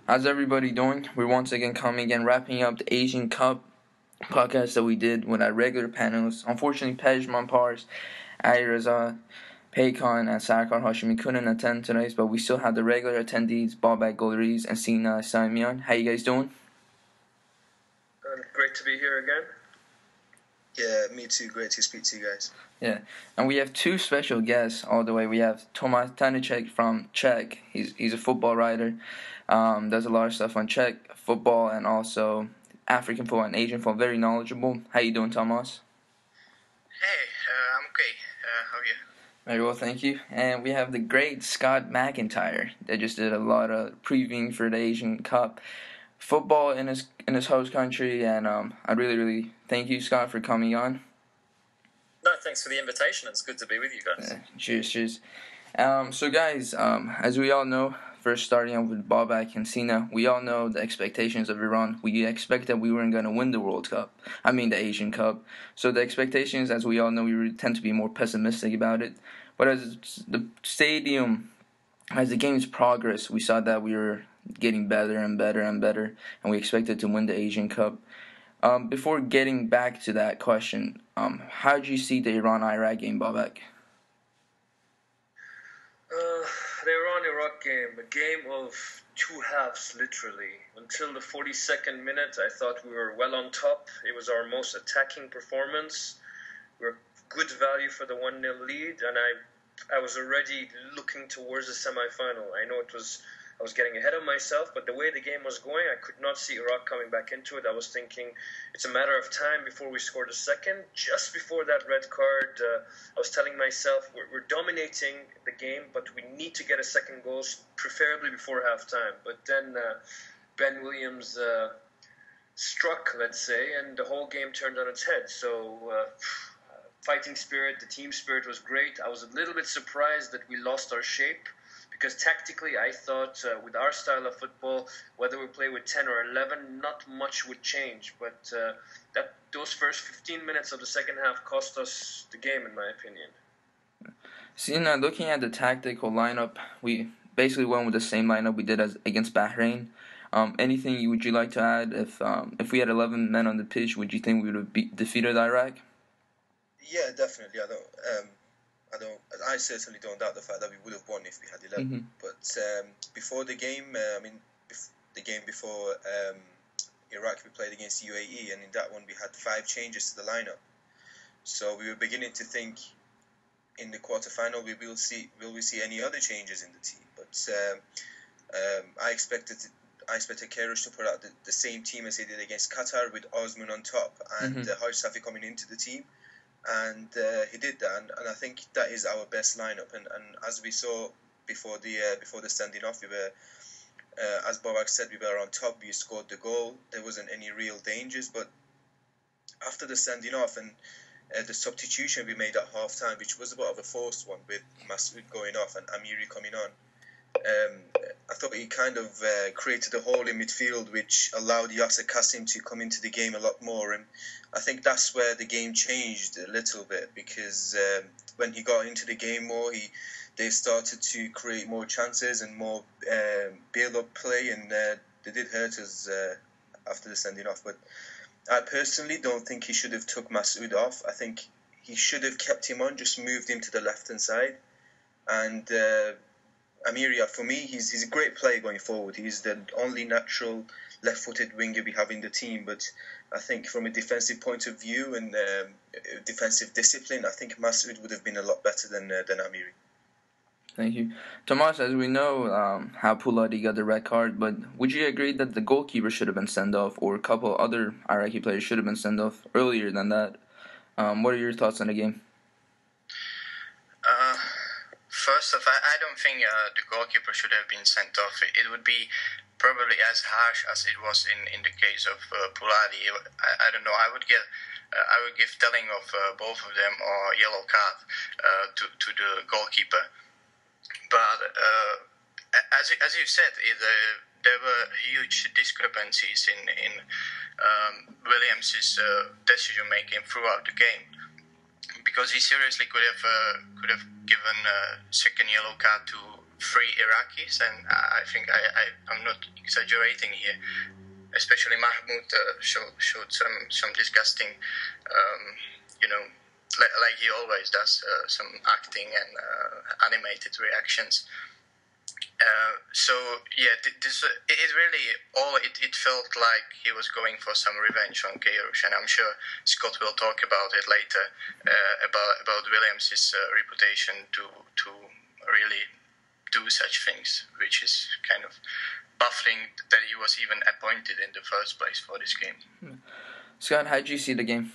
How's everybody doing? We're once again coming and wrapping up the Asian Cup podcast that we did with our regular panels. Unfortunately, Pejman Pars, Ayraza, Paykan, and Sarkar Hashimi couldn't attend today, but we still have the regular attendees, Babak Golriz and Sina Saemian. How you guys doing? Great to be here again. Yeah, me too. Great to speak to you guys. Yeah, and we have two special guests all the way. We have Tomas Danicek from Czech. He's a football writer. Does a lot of stuff on Czech football and also African football and Asian football. Very knowledgeable. How you doing, Tomas? Hey, I'm okay. How are you? Very well, thank you. And we have the great Scott McIntyre that just did a lot of previewing for the Asian Cup football in his host country, and I really thank you, Scott, for coming on. No, thanks for the invitation. It's good to be with you guys. Cheers. So guys, as we all know, first starting off with Babak and Sina, we all know the expectations of Iran. We expect that we weren't going to win the Asian Cup. So the expectations, as we all know, we tend to be more pessimistic about it. But as the stadium, as the games progress, we saw that we were getting better and better, and we expected to win the Asian Cup. Before getting back to that question, how did you see the Iran-Iraq game, Babak? The Iran-Iraq game, a game of two halves, literally. Until the 42nd minute, I thought we were well on top. It was our most attacking performance. We were good value for the 1-0 lead, and I was already looking towards the semi-final. I know I was getting ahead of myself, but the way the game was going, I could not see Iraq coming back into it. I was thinking it's a matter of time before we scored a second. Just before that red card, I was telling myself we're dominating the game, but we need to get a second goal, preferably before halftime. But then Ben Williams struck, let's say, and the whole game turned on its head. So fighting spirit, the team spirit was great. I was a little bit surprised that we lost our shape, because tactically I thought with our style of football, whether we play with 10 or 11, not much would change. But those first 15 minutes of the second half cost us the game, in my opinion. Sina, looking at the tactical lineup, we basically went with the same lineup we did against Bahrain. Anything would you like to add? If we had 11 men on the pitch, would you think we would have defeated Iraq? Yeah, definitely. I certainly don't doubt the fact that we would have won if we had 11. Mm-hmm. But before the game, the game before Iraq, we played against UAE, and in that one we had 5 changes to the lineup. So we were beginning to think in the quarterfinal will we see any other changes in the team? But I expected Kairoush to put out the same team as he did against Qatar, with Osman on top and Haj Safi coming into the team. And he did that, and I think that is our best lineup. And as we saw before the standing off, we were, as Babak said, we were on top. We scored the goal. There wasn't any real dangers. But after the standing off and the substitution we made at half time, which was a bit of a forced one, with Masoud going off and Amiri coming on, I thought he kind of created a hole in midfield, which allowed Yasser Kasim to come into the game a lot more. And I think that's where the game changed a little bit, because when he got into the game more, they started to create more chances and more build-up play, and they did hurt us after the sending off. But I personally don't think he should have took Masoud off. I think he should have kept him on, just moved him to the left-hand side. And Amiria, for me, he's a great player going forward. He's the only natural left-footed winger we have in the team. But I think from a defensive point of view and defensive discipline, I think Masoud would have been a lot better than Amiri. Thank you. Tomas, as we know how Pouladi got the red card, but would you agree that the goalkeeper should have been sent off, or a couple other Iraqi players should have been sent off earlier than that? What are your thoughts on the game? First off, I don't think the goalkeeper should have been sent off. It would be probably as harsh as it was in the case of Pouladi. I don't know. I would give telling of both of them or yellow card to the goalkeeper. But as you said, there were huge discrepancies in Williams' decision making throughout the game, because he seriously could have given a second yellow card to three Iraqis, and I think I'm not exaggerating here. Especially Mahmoud showed some disgusting, like he always does, some acting and animated reactions. It really it felt like he was going for some revenge on Queiroz, and I'm sure Scott will talk about it later, about Williams' reputation to really do such things, which is kind of baffling that he was even appointed in the first place for this game. Scott, how did you see the game?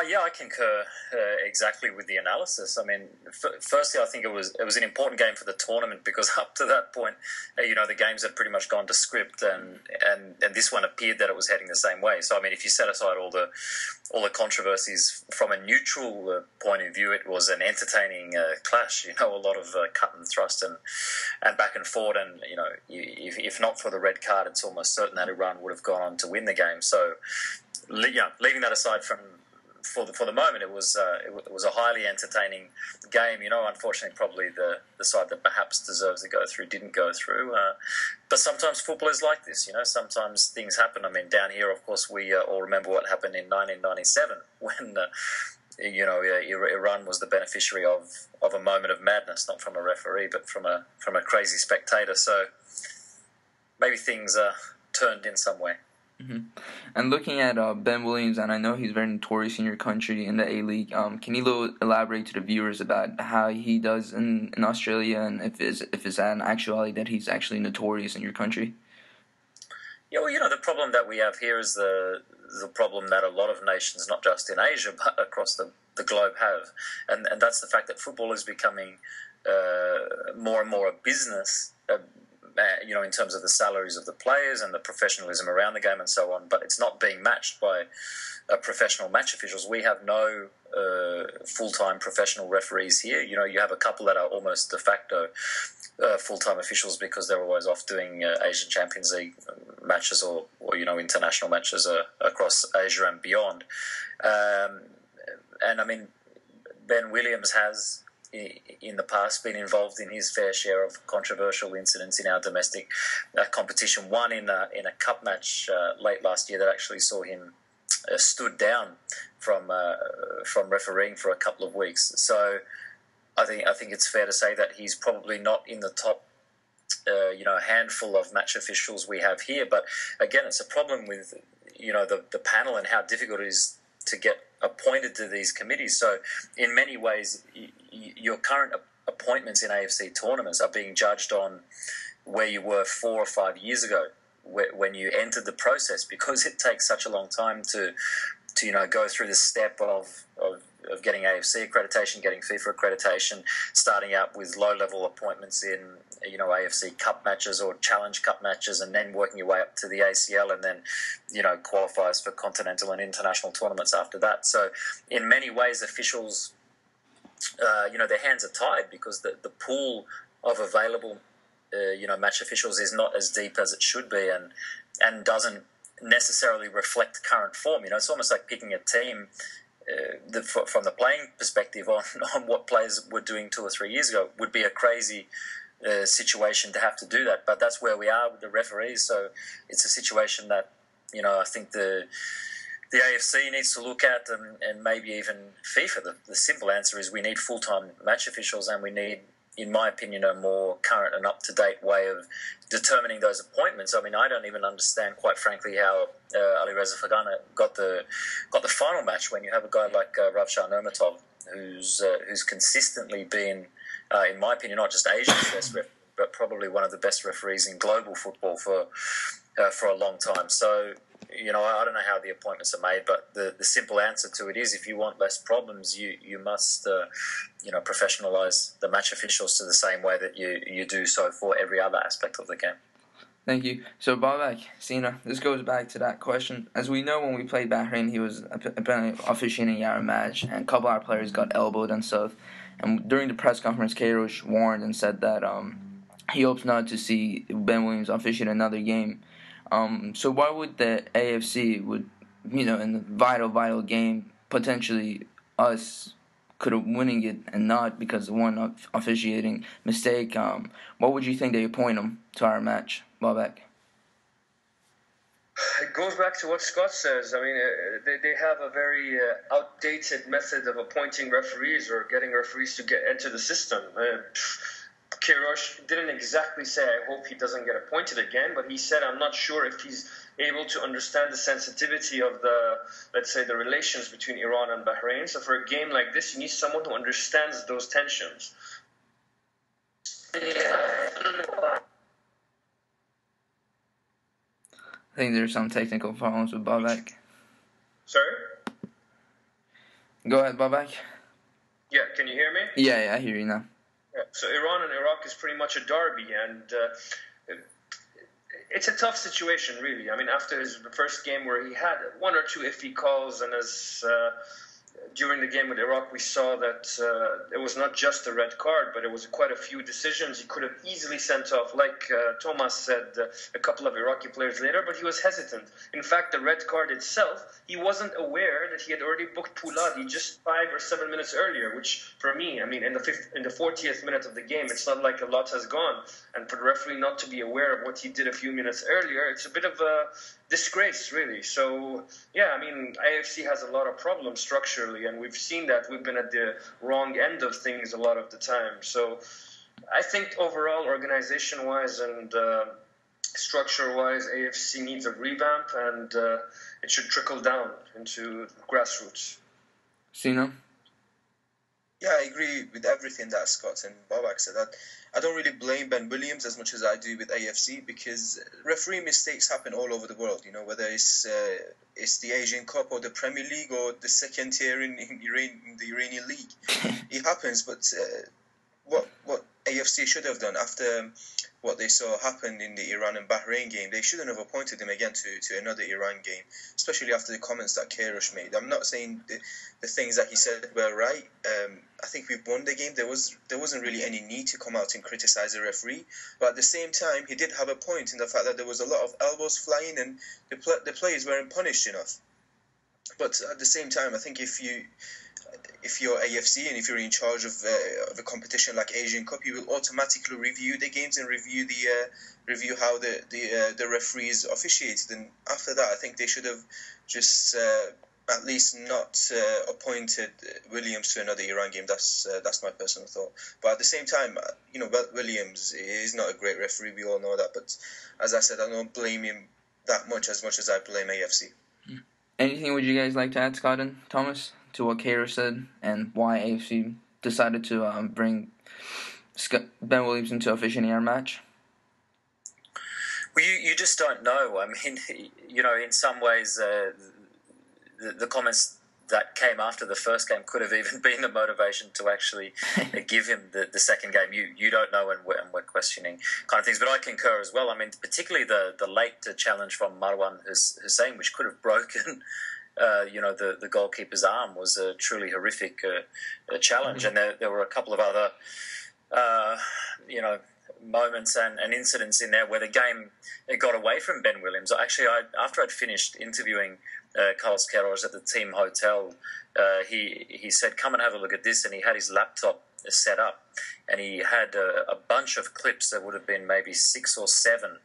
Yeah, I concur exactly with the analysis. I mean, firstly, I think it was an important game for the tournament because up to that point, the games had pretty much gone to script, and this one appeared that it was heading the same way. So, I mean, if you set aside all the controversies from a neutral point of view, it was an entertaining clash. A lot of cut and thrust and back and forth, and if not for the red card, it's almost certain that Iran would have gone on to win the game. So, leaving that aside for the moment, it was a highly entertaining game. Unfortunately, probably the side that perhaps deserves to go through didn't go through. But sometimes football is like this. Sometimes things happen. I mean, down here, of course, we all remember what happened in 1997 when Iran was the beneficiary of a moment of madness, not from a referee, but from a crazy spectator. So maybe things turned in some way. Mm-hmm. And looking at Ben Williams, and I know he's very notorious in your country in the A-League, can you elaborate to the viewers about how he does in Australia, and if it's an actuality that he's actually notorious in your country? Yeah, well, the problem that we have here is the problem that a lot of nations, not just in Asia, but across the globe have. And that's the fact that football is becoming more and more a business, in terms of the salaries of the players and the professionalism around the game and so on, but it's not being matched by professional match officials. We have no full-time professional referees here. You have a couple that are almost de facto full-time officials because they're always off doing Asian Champions League matches or international matches across Asia and beyond. And I mean, Ben Williams has in the past been involved in his fair share of controversial incidents in our domestic competition. One in a cup match late last year that actually saw him stood down from refereeing for a couple of weeks. So I think it's fair to say that he's probably not in the top handful of match officials we have here. But again, it's a problem with the panel and how difficult it is to get appointed to these committees. So in many ways, your current appointments in AFC tournaments are being judged on where you were 4 or 5 years ago when you entered the process, because it takes such a long time to go through the step of getting AFC accreditation, getting FIFA accreditation, starting out with low-level appointments in AFC Cup matches or Challenge Cup matches, and then working your way up to the ACL, and then qualifiers for continental and international tournaments after that. So in many ways, officials, their hands are tied because the pool of available match officials is not as deep as it should be, and doesn't necessarily reflect current form. It's almost like picking a team from the playing perspective on what players were doing 2 or 3 years ago would be a crazy situation to have to do that. But that's where we are with the referees. So it's a situation that I think the AFC needs to look at, and maybe even FIFA. The simple answer is we need full-time match officials, and we need, in my opinion, a more current and up-to-date way of determining those appointments. I mean, I don't even understand, quite frankly, how Ali Reza Fagana got the final match when you have a guy like Ravshan Nurmatov, who's consistently been, in my opinion, not just Asia's best referee, but probably one of the best referees in global football for a long time. So, I don't know how the appointments are made, but the simple answer to it is, if you want less problems, you must professionalise the match officials to the same way that you do so for every other aspect of the game. Thank you. So, Babak, Sina, this goes back to that question. As we know, when we played Bahrain, he was apparently officiating our match, and a couple of our players got elbowed and stuff. And during the press conference, Queiroz warned and said that he hopes not to see Ben Williams officiate another game. So why would the AFC in the vital game, potentially us could have winning it and not because of one officiating mistake. What would you think they appoint him to our match, Bobak? It goes back to what Scott says. I mean, they have a very outdated method of appointing referees or getting referees to get into the system. Queiroz didn't exactly say, I hope he doesn't get appointed again, but he said, I'm not sure if he's able to understand the sensitivity of let's say, the relations between Iran and Bahrain. So for a game like this, you need someone who understands those tensions. I think there's some technical problems with Bobak. Sorry? Go ahead, Bobak. Yeah, can you hear me? Yeah, I hear you now. Yeah, so Iran and Iraq is pretty much a derby, and it's a tough situation, really. I mean, after his first game where he had one or two iffy calls, and as during the game with Iraq, we saw that it was not just a red card, but it was quite a few decisions he could have easily sent off, like Tomas said a couple of Iraqi players later, but he was hesitant. In fact, the red card itself, he wasn't aware that he had already booked Pouladi just 5 or 7 minutes earlier, which for me, I mean, in the 40th minute of the game, it's not like a lot has gone. And for the referee not to be aware of what he did a few minutes earlier, it's a bit of a disgrace, really. So, yeah, I mean, AFC has a lot of problems structurally, and we've seen that. We've been at the wrong end of things a lot of the time. So I think overall, organization-wise and structure-wise, AFC needs a revamp, and it should trickle down into grassroots. Sina? Yeah, I agree with everything that Scott and Bobak said. I don't really blame Ben Williams as much as I do with AFC, because referee mistakes happen all over the world. You know, whether it's the Asian Cup or the Premier League or the second tier in the Iranian League, it happens. But what AFC should have done after what they saw happen in the Iran and Bahrain game, they shouldn't have appointed him again to another Iran game, especially after the comments that Queiroz made. I'm not saying the things that he said were right. I think we've won the game. There wasn't really any need to come out and criticize the referee, but at the same time, he did have a point in the fact that there was a lot of elbows flying and the players weren't punished enough. But at the same time, I think if you're AFC and if you're in charge of a competition like Asian Cup, you will automatically review the games and review how the referees officiated. And after that, I think they should have just at least not appointed Williams to another Iran game. That's my personal thought. But at the same time, you know, Williams is not a great referee. We all know that. But as I said, I don't blame him that much as I blame AFC. Anything would you guys like to add, Scott and Thomas, to what Queiroz said and why AFC decided to bring Ben Williams into officiating our match? Well, you just don't know. I mean, you know, in some ways, the comments that came after the first game could have even been the motivation to actually give him the second game. You don't know, and we're questioning kind of things. But I concur as well. I mean, particularly the late challenge from Marwan Hussein, which could have broken the goalkeeper's arm, was a truly horrific challenge. Mm-hmm. And there were a couple of other moments and incidents in there where the game got away from Ben Williams. Actually, after I'd finished interviewing Carlos Queiroz at the team hotel, he said, come and have a look at this, and he had his laptop set up, and he had a bunch of clips. There would have been maybe 6 or 7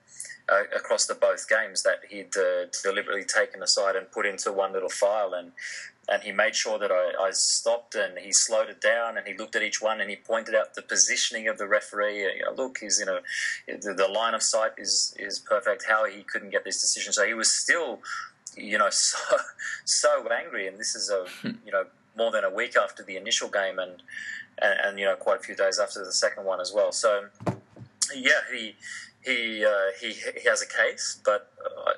across the both games that he'd deliberately taken aside and put into one little file, and he made sure that I stopped, and he slowed it down, and he looked at each one, and he pointed out the positioning of the referee. Look, he's the line of sight is perfect. How he couldn't get this decision, so he was still so angry, and this is more than a week after the initial game, and quite a few days after the second one as well. So yeah, he has a case, but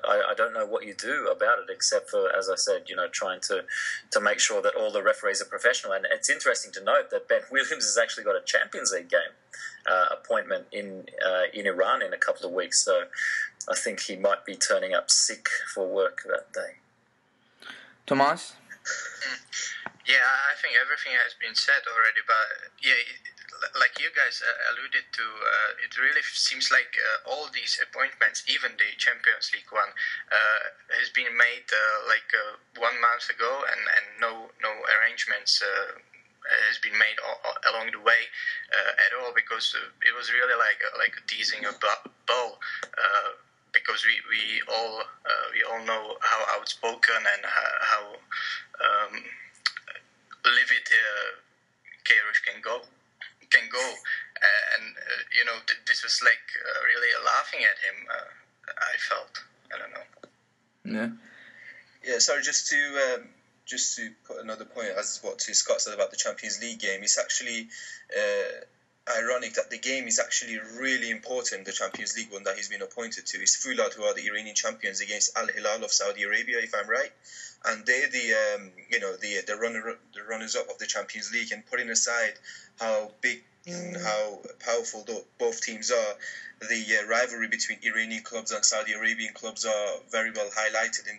I don't know what you do about it, except for, as I said, trying to make sure that all the referees are professional. And it's interesting to note that Ben Williams has actually got a Champions League game appointment in Iran in a couple of weeks, so I think he might be turning up sick for work that day. Tomas? Yeah, I think everything has been said already, but yeah, like you guys alluded to, it really seems like all these appointments, even the Champions League one, has been made 1 month ago, and no arrangements has been made along the way at all, because it was really like a teasing a ball, because we all know how outspoken and how livid Kairos can go, and this was like really laughing at him. I felt, I don't know. Yeah. Sorry, just to put another point as what Scott said about the Champions League game. It's actually ironic that the game is actually really important. The Champions League one that he's been appointed to is Fulad, who are the Iranian champions, against Al Hilal of Saudi Arabia, if I'm right. And they're the runners up of the Champions League. And putting aside how big and how powerful both teams are, the rivalry between Iranian clubs and Saudi Arabian clubs are very well highlighted in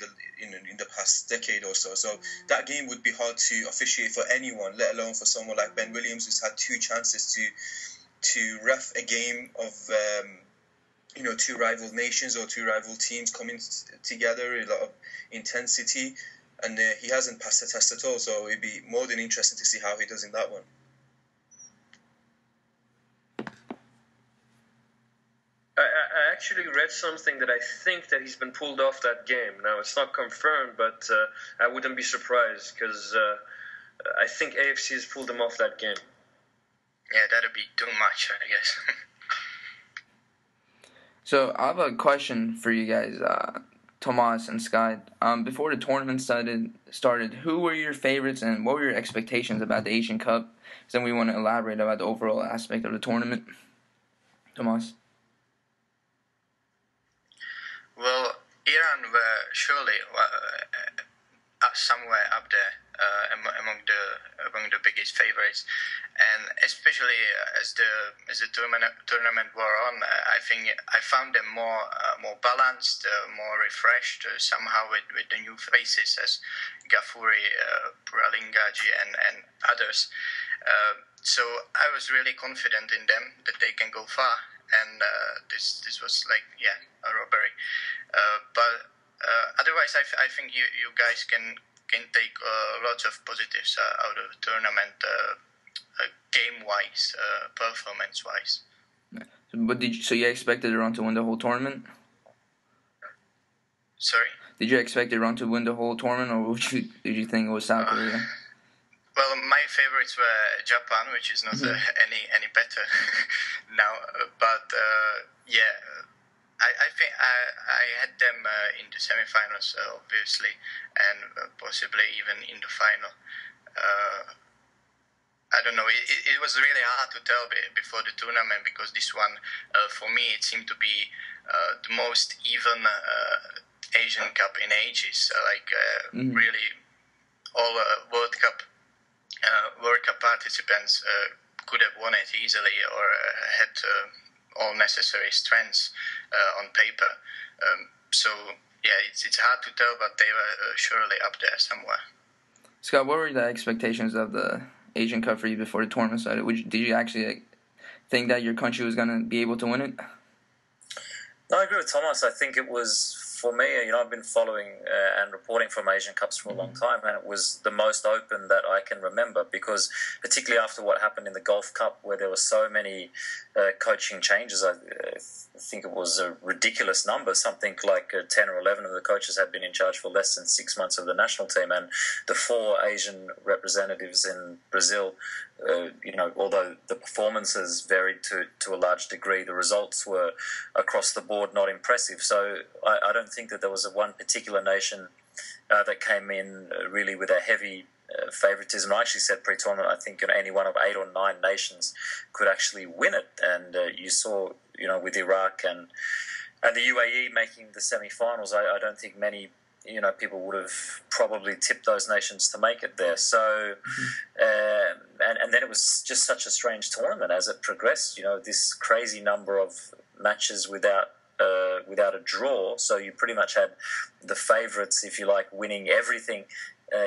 the past decade or so. So that game would be hard to officiate for anyone, let alone for someone like Ben Williams, who's had two chances to ref a game of two rival nations or two rival teams coming together, a lot of intensity, and he hasn't passed the test at all. So it'd be more than interesting to see how he does in that one. I actually read something that I think that he's been pulled off that game. Now, it's not confirmed, but I wouldn't be surprised, because I think AFC has pulled him off that game. Yeah, that'd be too much, I guess. So, I have a question for you guys, Tomas and Scott. Before the tournament started, who were your favorites and what were your expectations about the Asian Cup? Then we want to elaborate about the overall aspect of the tournament. Tomas? Well, Iran were surely somewhere up there among the biggest favorites, and especially as the tournament wore on, I think I found them more balanced, more refreshed somehow with the new faces as Ghafouri, Pralingaji, and others. So I was really confident in them that they can go far. And this was like a robbery, but otherwise I think you guys can take lots of positives out of the tournament, game wise, performance wise. But you expected Iran to win the whole tournament? Sorry? Did you expect Iran to win the whole tournament, or did you think it was South Korea? Well, my favorites were Japan, which is not any better now. But I think I had them in the semi-finals, obviously, and possibly even in the final. I don't know. It was really hard to tell before the tournament, because this one, for me, it seemed to be the most even Asian Cup in ages. Really, all World Cup participants could have won it easily, or had all necessary strengths on paper. It's hard to tell, but they were surely up there somewhere. Scott, what were the expectations of the Asian Cup for you before the tournament started? Did you actually think that your country was going to be able to win it? No, I agree with Tomas. I think it was, for me, I've been following and reporting from Asian Cups for a long time, and it was the most open that I can remember, because particularly after what happened in the Gulf Cup, where there were so many coaching changes, I think it was a ridiculous number, something like 10 or 11 of the coaches had been in charge for less than 6 months of the national team, and the 4 Asian representatives in Brazil, although the performances varied to a large degree, the results were across the board not impressive. So I don't think that there was one particular nation that came in really with a heavy favoritism. I actually said pre-tournament, I think any one of 8 or 9 nations could actually win it, and you saw, with Iraq and the UAE making the semi-finals, I don't think many people would have probably tipped those nations to make it there. So, and then it was just such a strange tournament as it progressed. This crazy number of matches without a draw. So you pretty much had the favourites, if you like, winning everything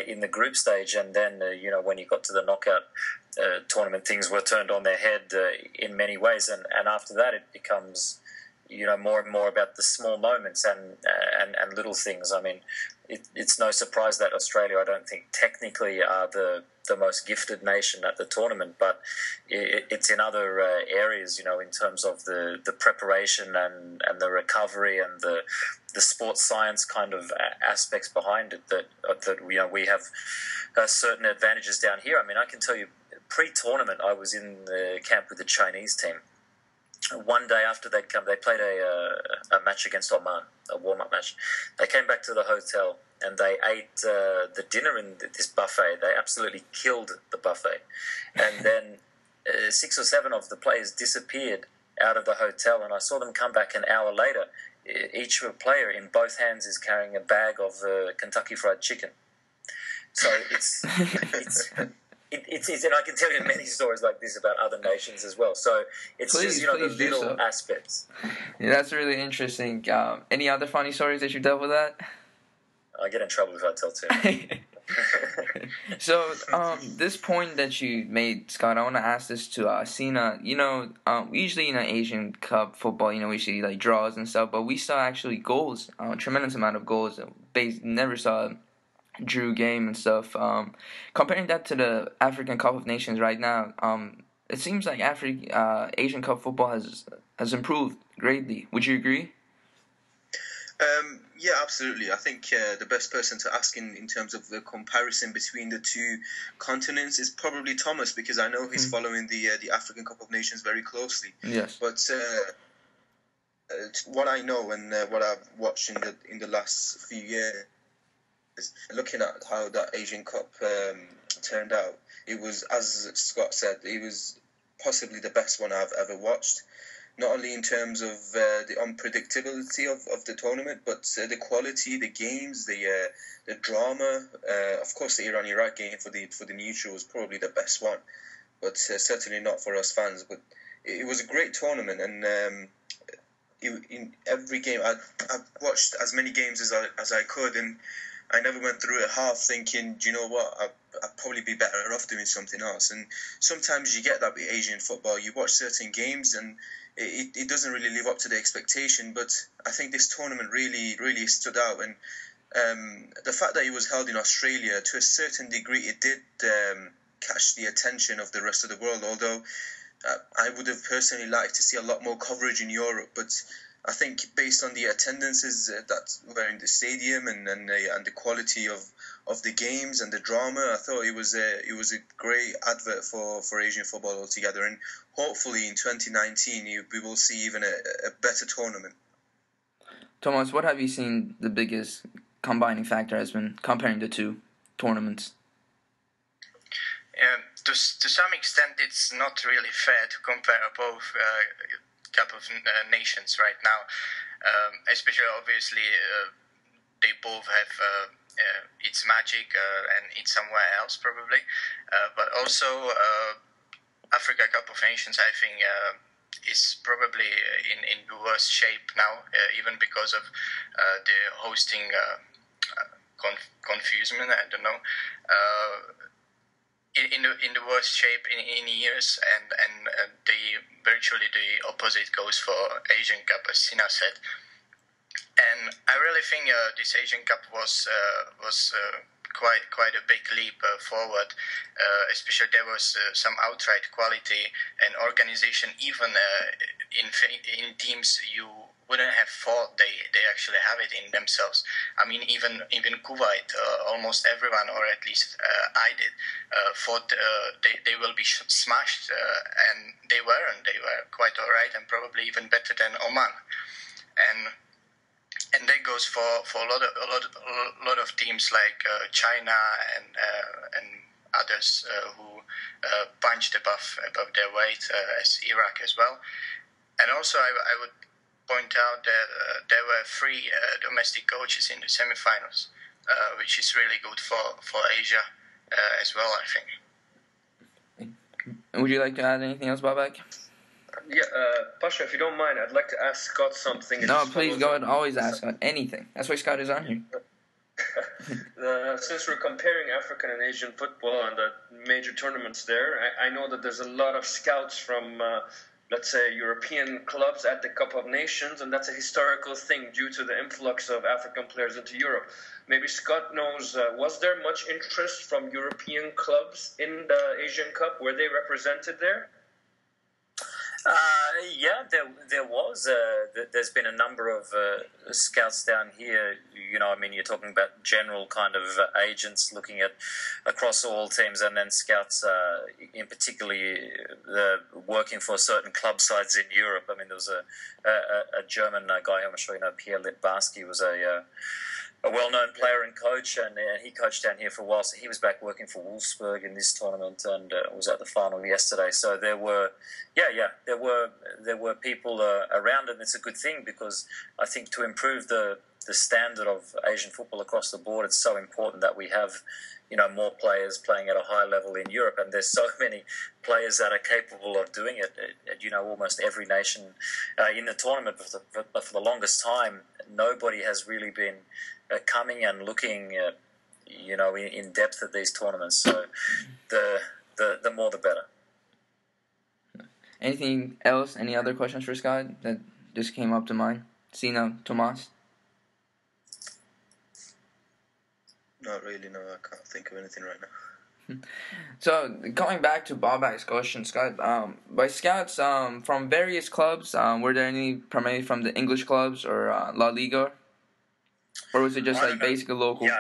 in the group stage, and then when you got to the knockout tournament, things were turned on their head in many ways, and after that it becomes more and more about the small moments and little things. I mean, it's no surprise that Australia, I don't think, technically are the most gifted nation at the tournament, but it's in other areas, in terms of the preparation and the recovery and the sports science kind of aspects behind it that we have certain advantages down here. I mean, I can tell you, pre-tournament, I was in the camp with the Chinese team. One day after they'd come, they played a match against Oman, a warm-up match. They came back to the hotel and they ate the dinner in this buffet. They absolutely killed the buffet. And then 6 or 7 of the players disappeared out of the hotel, and I saw them come back an hour later. Each player in both hands is carrying a bag of Kentucky Fried Chicken. So it's and I can tell you many stories like this about other nations as well. So it's just the little aspects. Yeah, that's really interesting. Any other funny stories that you dealt with that? I get in trouble if I tell too. So, this point that you made, Scott, I want to ask this to Sina. Usually in Asian Cup football, we see like draws and stuff, but we saw actually goals, tremendous amount of goals. Never saw drew game and stuff. Comparing that to the African Cup of Nations right now, it seems like Asian Cup football has improved greatly. Would you agree? Yeah, absolutely. I think the best person to ask in terms of the comparison between the two continents is probably Tomas, because I know he's following the African Cup of Nations very closely. Yes. But what I know and what I've watched in the last few years, looking at how that Asian Cup turned out, it was, as Scott said, it was possibly the best one I've ever watched. Not only in terms of the unpredictability of the tournament, but the quality, the games, the drama. Of course, the Iran-Iraq game for the neutral was probably the best one, but certainly not for us fans. But it was a great tournament, and in every game, I've watched as many games as I could, and I never went through it half thinking, do you know what, I'd probably be better off doing something else. And sometimes you get that with Asian football. You watch certain games and it doesn't really live up to the expectation. But I think this tournament really, really stood out. And the fact that it was held in Australia, to a certain degree, it did catch the attention of the rest of the world. Although I would have personally liked to see a lot more coverage in Europe. But I think based on the attendances that were in the stadium and the quality of the games and the drama, I thought it was a great advert for Asian football altogether. And hopefully in 2019 we will see even a better tournament. Tomas, what have you seen the biggest combining factor has been comparing the two tournaments? To some extent, it's not really fair to compare both Cup of Nations right now, especially obviously they both have its magic and it's somewhere else probably, but also Africa Cup of Nations, I think, is probably in the worst shape now, even because of the hosting confusion. I don't know. In the worst shape in years, and virtually the opposite goes for Asian Cup, as Sina said. And I really think this Asian Cup was quite a big leap forward. Especially there was some outright quality and organization, even in teams you wouldn't have thought they actually have it in themselves. I mean, even Kuwait, almost everyone, or at least I did, thought they will be smashed, and they were quite all right, and probably even better than Oman. And that goes for a lot of teams like China and others who punched above their weight, as Iraq as well. And also I would point out that there were 3 domestic coaches in the semi-finals, which is really good for Asia as well, I think. Would you like to add anything else, Babak? Yeah, Pasha, if you don't mind, I'd like to ask Scott something. No, please go ahead. Always ask Scott anything. That's why Scott is on here. Since we're comparing African and Asian football and the major tournaments there, I know that there's a lot of scouts from let's say, European clubs at the Cup of Nations, and that's a historical thing due to the influx of African players into Europe. Maybe Scott knows, was there much interest from European clubs in the Asian Cup? Were they represented there? Yeah, there was. There's been a number of scouts down here. I mean, you're talking about general kind of agents looking at across all teams, and then scouts in particularly working for certain club sides in Europe. I mean, there was a German guy, I'm sure you know, Pierre Litbarski, was a well-known player and coach, and he coached down here for a while. So he was back working for Wolfsburg in this tournament, and was at the final yesterday. So there were people around, and it's a good thing because I think to improve the standard of Asian football across the board, it's so important that we have more players playing at a high level in Europe, and there's so many players that are capable of doing it at almost every nation in the tournament. But for the longest time, nobody has really been coming and looking in depth at these tournaments. So the more the better. Anything else? Any other questions for Scott that just came up to mind? Sina, Tomas? Not really, no. I can't think of anything right now. So, going back to Bobak's question, Scott, by scouts from various clubs, were there any primarily from the English clubs or La Liga? Or was it just like basically local? Yeah.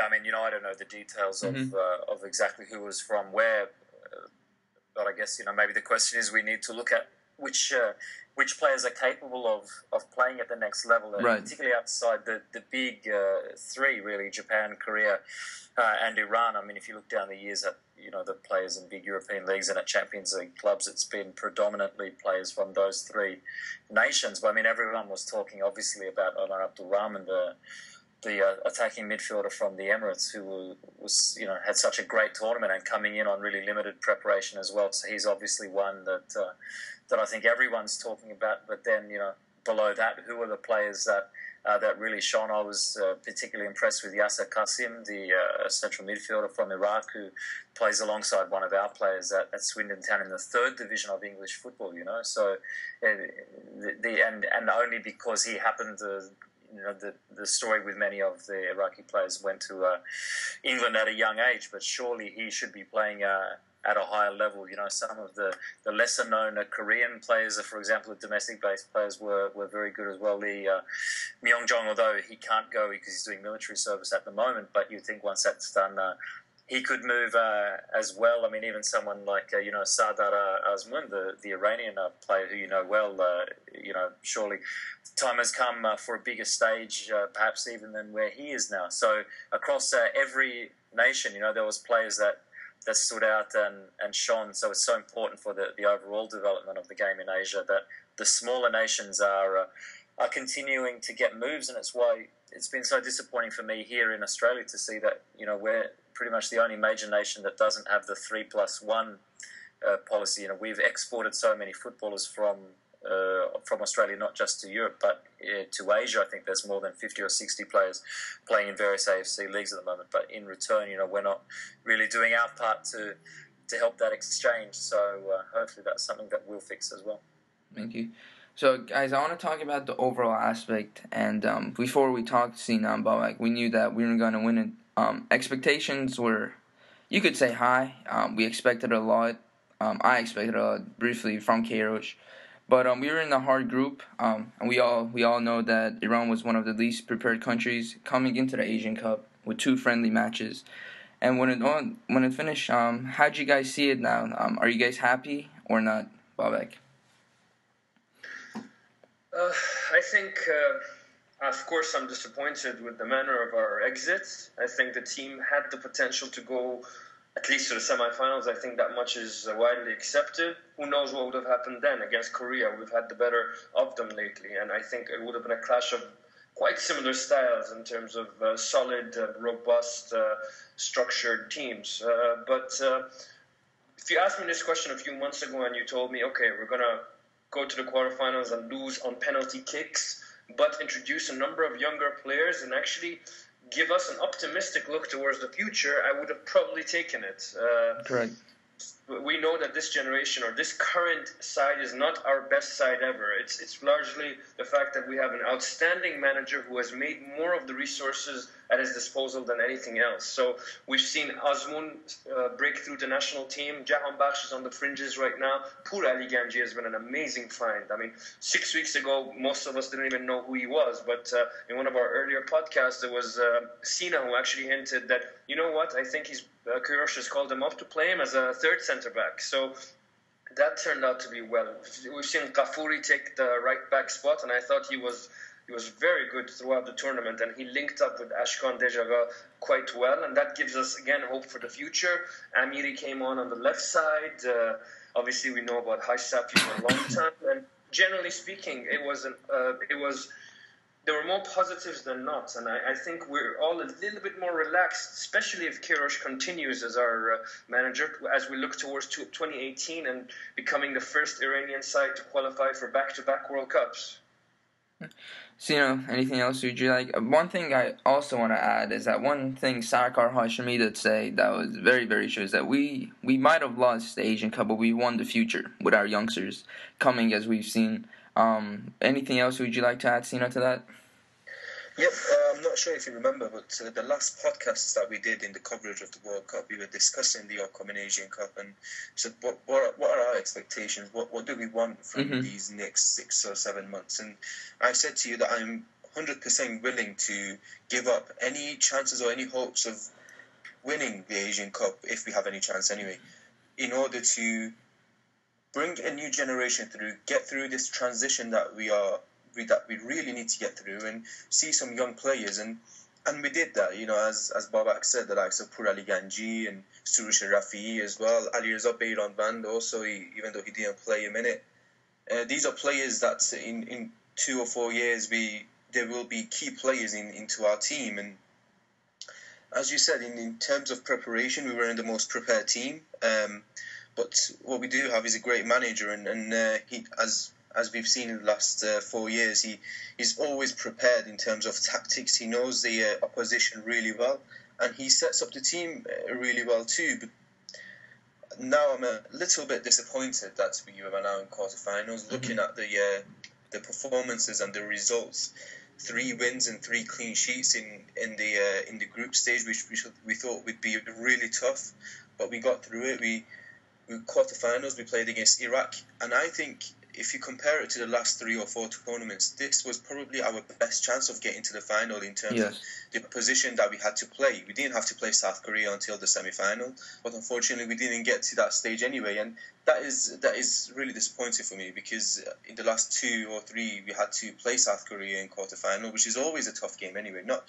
I mean, I don't know the details of exactly who was from where, but I guess maybe the question is we need to look at which players are capable of playing at the next level, right. Particularly outside the big three, really, Japan, Korea, and Iran. I mean, if you look down the years at the players in big European leagues and at Champions League clubs, it's been predominantly players from those three nations. But I mean, everyone was talking obviously about Omar Abdulrahman, the attacking midfielder from the Emirates, who was had such a great tournament and coming in on really limited preparation as well. So he's obviously one that I think everyone's talking about. But then below that, who are the players that really shone? I was particularly impressed with Yasser Qasim, the central midfielder from Iraq, who plays alongside one of our players at Swindon Town in the 3rd division of English football. So and only because he happened to. The story with many of the Iraqi players went to England at a young age, but surely he should be playing at a higher level. Some of the lesser-known Korean players, for example, the domestic-based players were very good as well. The Myongjong, although he can't go because he's doing military service at the moment, but you think once that's done, he could move as well. I mean, even someone like Sardar Azmoun, the Iranian player who well, surely time has come for a bigger stage, perhaps even than where he is now. So across every nation, there was players that stood out and shone. So it's so important for the overall development of the game in Asia that the smaller nations are continuing to get moves, and it's why it's been so disappointing for me here in Australia to see that we're pretty much the only major nation that doesn't have the 3+1 policy. We've exported so many footballers from Australia, not just to Europe, but to Asia. I think there's more than 50 or 60 players playing in various AFC leagues at the moment. But in return, we're not really doing our part to help that exchange. So hopefully that's something that we'll fix as well. Thank you. So, guys, I want to talk about the overall aspect. And before we talked Sina and Babak, we knew that we were going to win it. Expectations were, you could say, high. We expected a lot. I expected a lot briefly from Kairos. But we were in a hard group, and we all know that Iran was one of the least prepared countries coming into the Asian Cup with 2 friendly matches. And when it finished, how'd you guys see it now? Are you guys happy or not, Babak? I think, of course, I'm disappointed with the manner of our exit. I think the team had the potential to go at least to the semifinals. I think that much is widely accepted. Who knows what would have happened then against Korea? We've had the better of them lately, and I think it would have been a clash of quite similar styles in terms of solid, robust, structured teams. But if you asked me this question a few months ago and you told me, okay, we're going to go to the quarterfinals and lose on penalty kicks, but introduce a number of younger players and actually give us an optimistic look towards the future, I would have probably taken it. Correct. we know that this generation or this current side is not our best side ever. It's largely the fact that we have an outstanding manager who has made more of the resources at his disposal than anything else. So we've seen Azmoun break through the national team. Jahan Bakhsh is on the fringes right now. Pour Ali Ganji has been an amazing find. I mean, 6 weeks ago, most of us didn't even know who he was. But in one of our earlier podcasts, there was Sina who actually hinted that, you know what, I think Queiroz has called him up to play him as a third centre-back. So that turned out to be well. We've seen Ghafouri take the right-back spot, and I thought he was very good throughout the tournament, and he linked up with Ashkan Dejaga quite well, and that gives us, again, hope for the future. Amiri came on the left side. Obviously, we know about Haisapi for a long time, and generally speaking, there were more positives than not, and I think we're all a little bit more relaxed, especially if Queiroz continues as our manager, as we look towards 2018 and becoming the first Iranian side to qualify for back-to-back World Cups. Sina, anything else would you like? One thing I also want to add is that one thing Sarkar Hashemi did say that was very, very true is that we might have lost the Asian Cup, but we won the future with our youngsters coming, as we've seen. Anything else would you like to add, Sina, to that? Yep, I'm not sure if you remember, but the last podcast that we did in the coverage of the World Cup, we were discussing the upcoming Asian Cup and said, what are our expectations? What do we want from these next 6 or 7 months? And I said to you that I'm 100% willing to give up any chances or any hopes of winning the Asian Cup, if we have any chance anyway, in order to bring a new generation through, get through this transition that we really need to get through, and see some young players, and we did that. You know, as Babak said, the likes of Pour Ali Ganji and Surush Rafi'i as well, Ali Reza Beiran Band also, even though he didn't play a minute. These are players that in 2 or 4 years they will be key players into our team. And as you said, in terms of preparation, we were in the most prepared team. But what we do have is a great manager, and he, as we've seen in the last 4 years, he's always prepared in terms of tactics. He knows the opposition really well, and he sets up the team really well too. But now I'm a little bit disappointed that we are now in quarterfinals. Looking at the performances and the results, 3 wins and 3 clean sheets in the group stage, which we thought would be really tough, but we got through it. We quarterfinals, we played against Iraq, and I think if you compare it to the last 3 or 4 tournaments, this was probably our best chance of getting to the final in terms of the position that we had to play. We didn't have to play South Korea until the semi-final, but unfortunately we didn't get to that stage anyway, and that is really disappointing for me, because in the last 2 or 3 we had to play South Korea in quarter-final, which is always a tough game anyway, not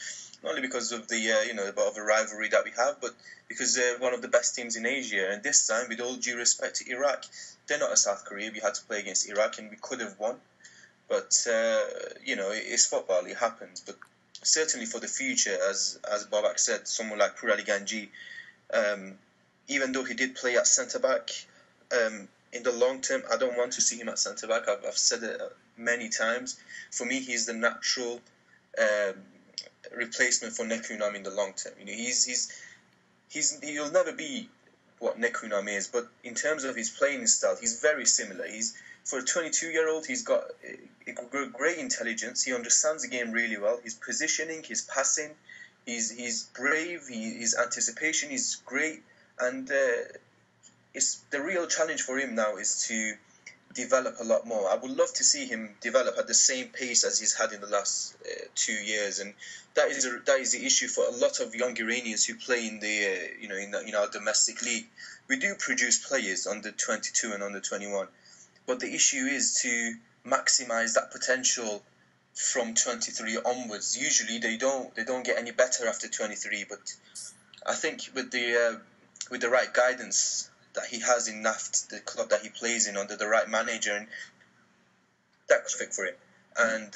only because of the a bit of a rivalry that we have, but because they're one of the best teams in Asia. And this time, with all due respect to Iraq, they're not a South Korea. We had to play against Iraq, and we could have won. But it's football; it happens. But certainly for the future, as Babak said, someone like Pour Ali Ganji, even though he did play at centre back, in the long term, I don't want to see him at centre back. I've said it many times. For me, he's the natural replacement for Nekunam in the long term. He'll never be what Nekunam is, but in terms of his playing style, he's very similar. For a 22-year-old, he's got a great intelligence. He understands the game really well. His positioning, his passing, he's brave. His anticipation is great, and it's the real challenge for him now is to develop a lot more. I would love to see him develop at the same pace as he's had in the last 2 years, and that is the issue for a lot of young Iranians who play in the in our domestic league. We do produce players under 22 and under 21, but the issue is to maximize that potential from 23 onwards. Usually they don't get any better after 23, but I think with the right guidance that he has in NAFT, the club that he plays in, under the right manager, and that's perfect for him. And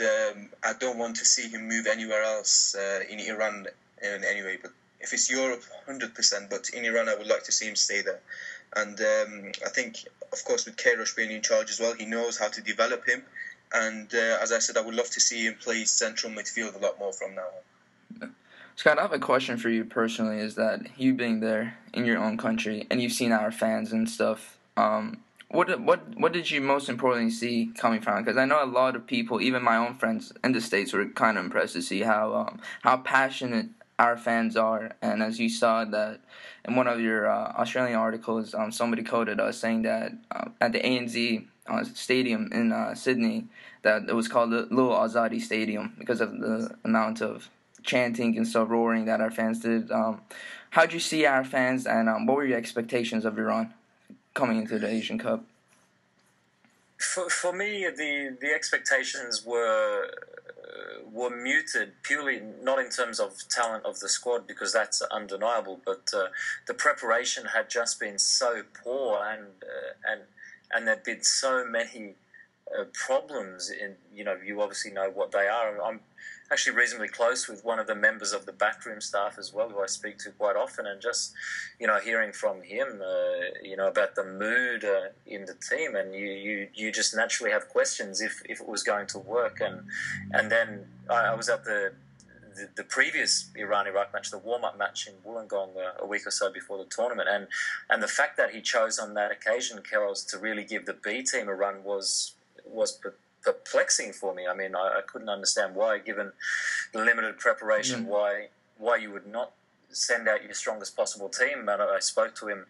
I don't want to see him move anywhere else in Iran in any way. But if it's Europe, 100%. But in Iran, I would like to see him stay there. And I think, of course, with Queiroz being in charge as well, he knows how to develop him. And as I said, I would love to see him play central midfield a lot more from now on. Scott, I have a question for you personally. Is that you being there in your own country and you've seen our fans and stuff? What did you most importantly see coming from? Because I know a lot of people, even my own friends in the States, were kind of impressed to see how passionate our fans are. And as you saw that in one of your Australian articles, somebody quoted us saying that at the ANZ stadium in Sydney, that it was called the Little Azadi Stadium because of the amount of chanting and stuff, roaring that our fans did. How'd you see our fans, and what were your expectations of Iran coming into the Asian Cup? For me, the expectations were muted purely not in terms of talent of the squad, because that's undeniable, but the preparation had just been so poor, and there'd been so many problems. You obviously know what they are. I'm actually reasonably close with one of the members of the backroom staff as well, who I speak to quite often, and just hearing from him about the mood in the team, and you just naturally have questions if it was going to work. And then I was at the previous Iran-Iraq match, the warm-up match in Wollongong a week or so before the tournament, and the fact that he chose on that occasion, Carol's, to really give the B team a run was perplexing for me. I mean, I couldn't understand why, given the limited preparation, why you would not send out your strongest possible team. And I spoke to him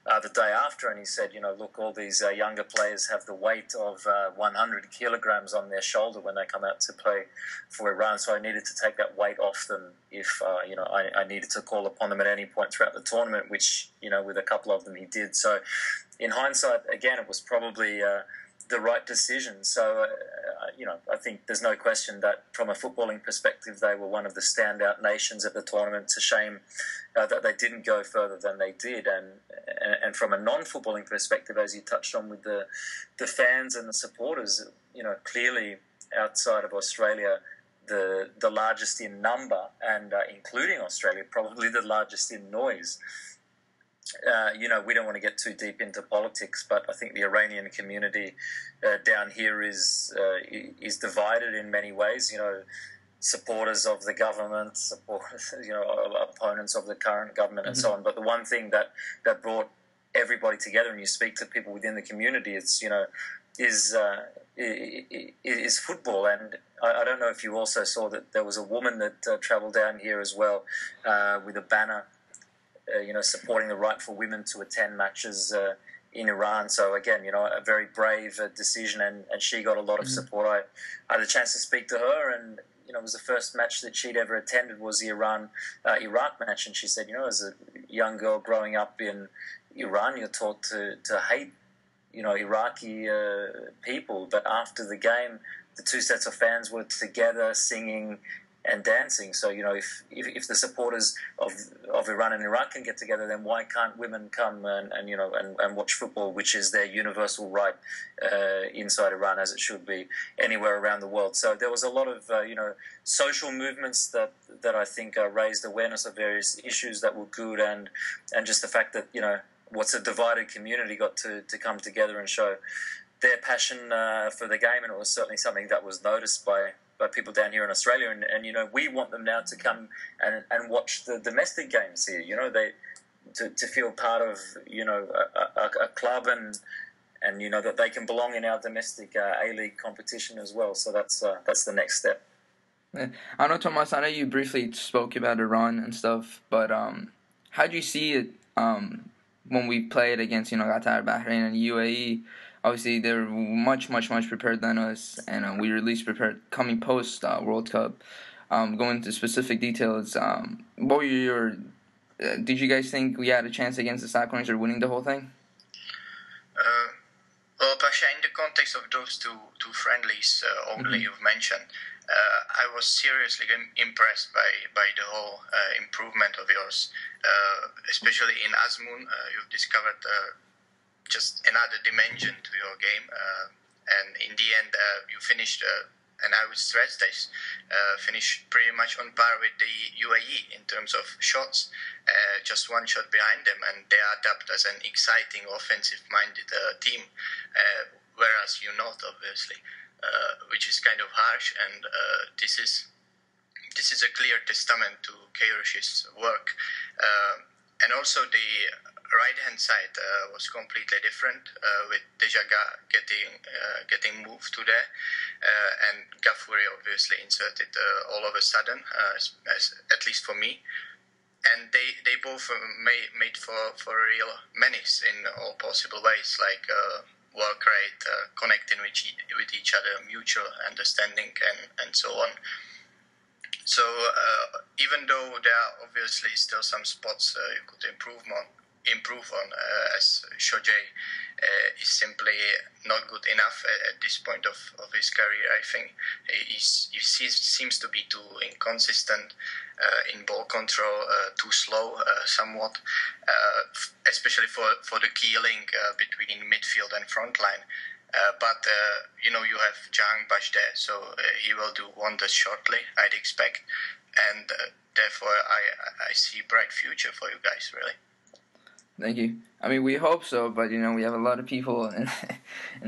the day after, and he said, look, all these younger players have the weight of 100 kilograms on their shoulder when they come out to play for Iran, so I needed to take that weight off them if, I needed to call upon them at any point throughout the tournament, which, with a couple of them he did. So in hindsight, again, it was probably the right decision. So, I think there's no question that from a footballing perspective, they were one of the standout nations at the tournament. It's a shame that they didn't go further than they did. And from a non-footballing perspective, as you touched on with the fans and the supporters, clearly outside of Australia, the largest in number, and including Australia, probably the largest in noise. We don't want to get too deep into politics, but I think the Iranian community down here is divided in many ways. Supporters of the government, opponents of the current government, and so on. But the one thing that brought everybody together, and you speak to people within the community, it's is football. And I don't know if you also saw that there was a woman that travelled down here as well with a banner. Supporting the right for women to attend matches in Iran. So again, a very brave decision, and she got a lot of support. I had a chance to speak to her, and it was the first match that she'd ever attended was the Iran-Iraq match, and she said, as a young girl growing up in Iran, you're taught to hate, Iraqi people, but after the game, the two sets of fans were together singing and dancing. So if the supporters of Iran and Iraq can get together, then why can't women come and watch football, which is their universal right inside Iran, as it should be anywhere around the world? So there was a lot of social movements that I think raised awareness of various issues that were good, and just the fact that what's a divided community got to come together and show their passion for the game, and it was certainly something that was noticed by people down here in Australia, and we want them now to come and watch the domestic games here. They to feel part of a club, and that they can belong in our domestic A-League competition as well. So that's the next step. Yeah. I know, Tomas, I know you briefly spoke about Iran and stuff, but how do you see it when we played against Qatar, Bahrain, and UAE? Obviously, they're much, much, much prepared than us, and we were at least prepared coming post World Cup. Going into specific details, what were your? Did you guys think we had a chance against the Cyclones or winning the whole thing? Well, Pasha, in the context of those two friendlies only you've mentioned, I was seriously impressed by the whole improvement of yours, especially in Azmoun. You've discovered just another dimension to your game, and in the end you finished, and I would stress this, finished pretty much on par with the UAE in terms of shots, just one shot behind them, and they are dubbed as an exciting offensive-minded team, whereas you're not, obviously, which is kind of harsh, and this is this is a clear testament to Queiroz's work. And also the right-hand side was completely different, with Dejaga getting moved to there, and Ghafouri obviously inserted all of a sudden, as at least for me. And they both made for a real menace in all possible ways, like work rate, connecting with each other, mutual understanding, and so on. So even though there are obviously still some spots you could improve on, as Shoje is simply not good enough at this point of his career. I think he seems to be too inconsistent in ball control, too slow somewhat, especially for the key link between midfield and front line. But you have Jang Bash there, so he will do wonders shortly, I'd expect, and therefore I see a bright future for you guys, really. Thank you. I mean, we hope so, but we have a lot of people in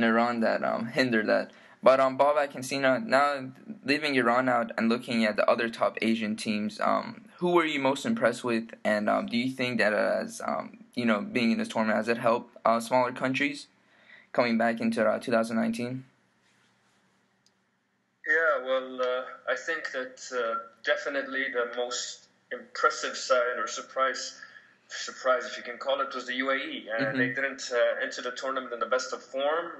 Iran that hinder that. But Babak and Sina, now leaving Iran out and looking at the other top Asian teams, who were you most impressed with, and do you think that as being in this tournament, has it helped smaller countries coming back into 2019? Yeah, well, I think that definitely the most impressive side or surprise, if you can call it, was the UAE. They didn't enter the tournament in the best of form.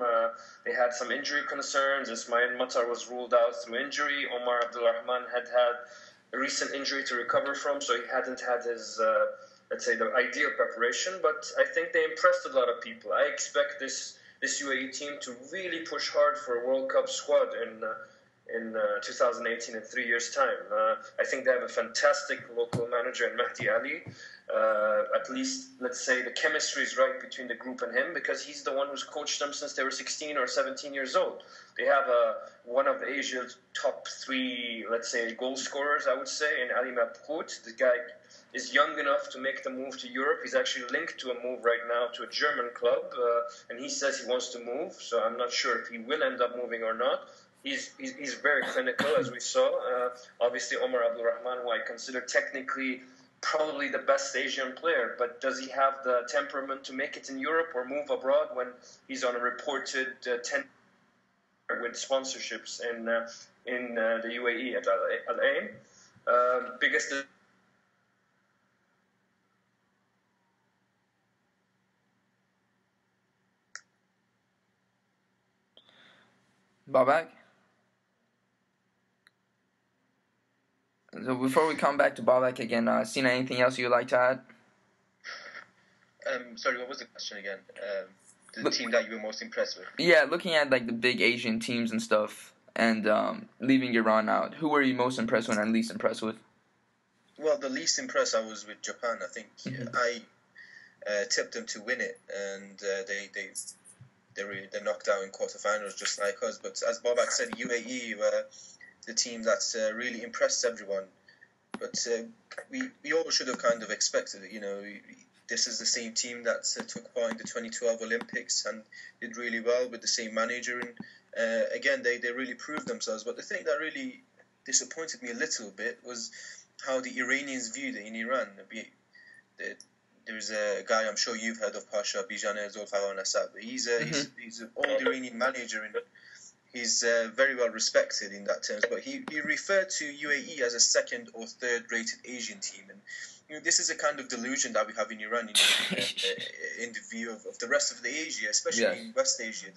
They had some injury concerns. Ismail Matar was ruled out through injury. Omar Abdulrahman had a recent injury to recover from, so he hadn't had his, let's say, the ideal preparation. But I think they impressed a lot of people. I expect this UAE team to really push hard for a World Cup squad in 2018 in 3 years' time. I think they have a fantastic local manager in Mahdi Ali. At least, let's say, the chemistry is right between the group and him, because he's the one who's coached them since they were 16 or 17 years old. They have one of Asia's top 3, let's say, goal scorers, I would say, in Ali Mabhout. The guy is young enough to make the move to Europe. He's actually linked to a move right now to a German club, and he says he wants to move, so I'm not sure if he will end up moving or not. He's very clinical, as we saw. Obviously, Omar Abdulrahman, who I consider technically probably the best Asian player, but does he have the temperament to make it in Europe or move abroad when he's on a reported 10 with sponsorships in the UAE at Al Ain? Biggest Babak? So before we come back to Babak again, Sina, anything else you'd like to add? Sorry, what was the question again? The team that you were most impressed with? Yeah, looking at like the big Asian teams and stuff, and leaving Iran out, who were you most impressed with and least impressed with? Well, the least impressed I was with Japan. I think I tipped them to win it, and they knocked out in quarterfinals just like us. But as Babak said, UAE were the team that's really impressed everyone. But we all should have kind of expected it. This is the same team that took part in the 2012 Olympics and did really well with the same manager. And again, they really proved themselves. But the thing that really disappointed me a little bit was how the Iranians viewed it in Iran. There's a guy I'm sure you've heard of, Pasha Hajian. He's an old Iranian manager, and he's very well respected in that terms. But he referred to UAE as a second or third rated Asian team, and this is a kind of delusion that we have in Iran in the view of the rest of the Asia, especially in West Asia.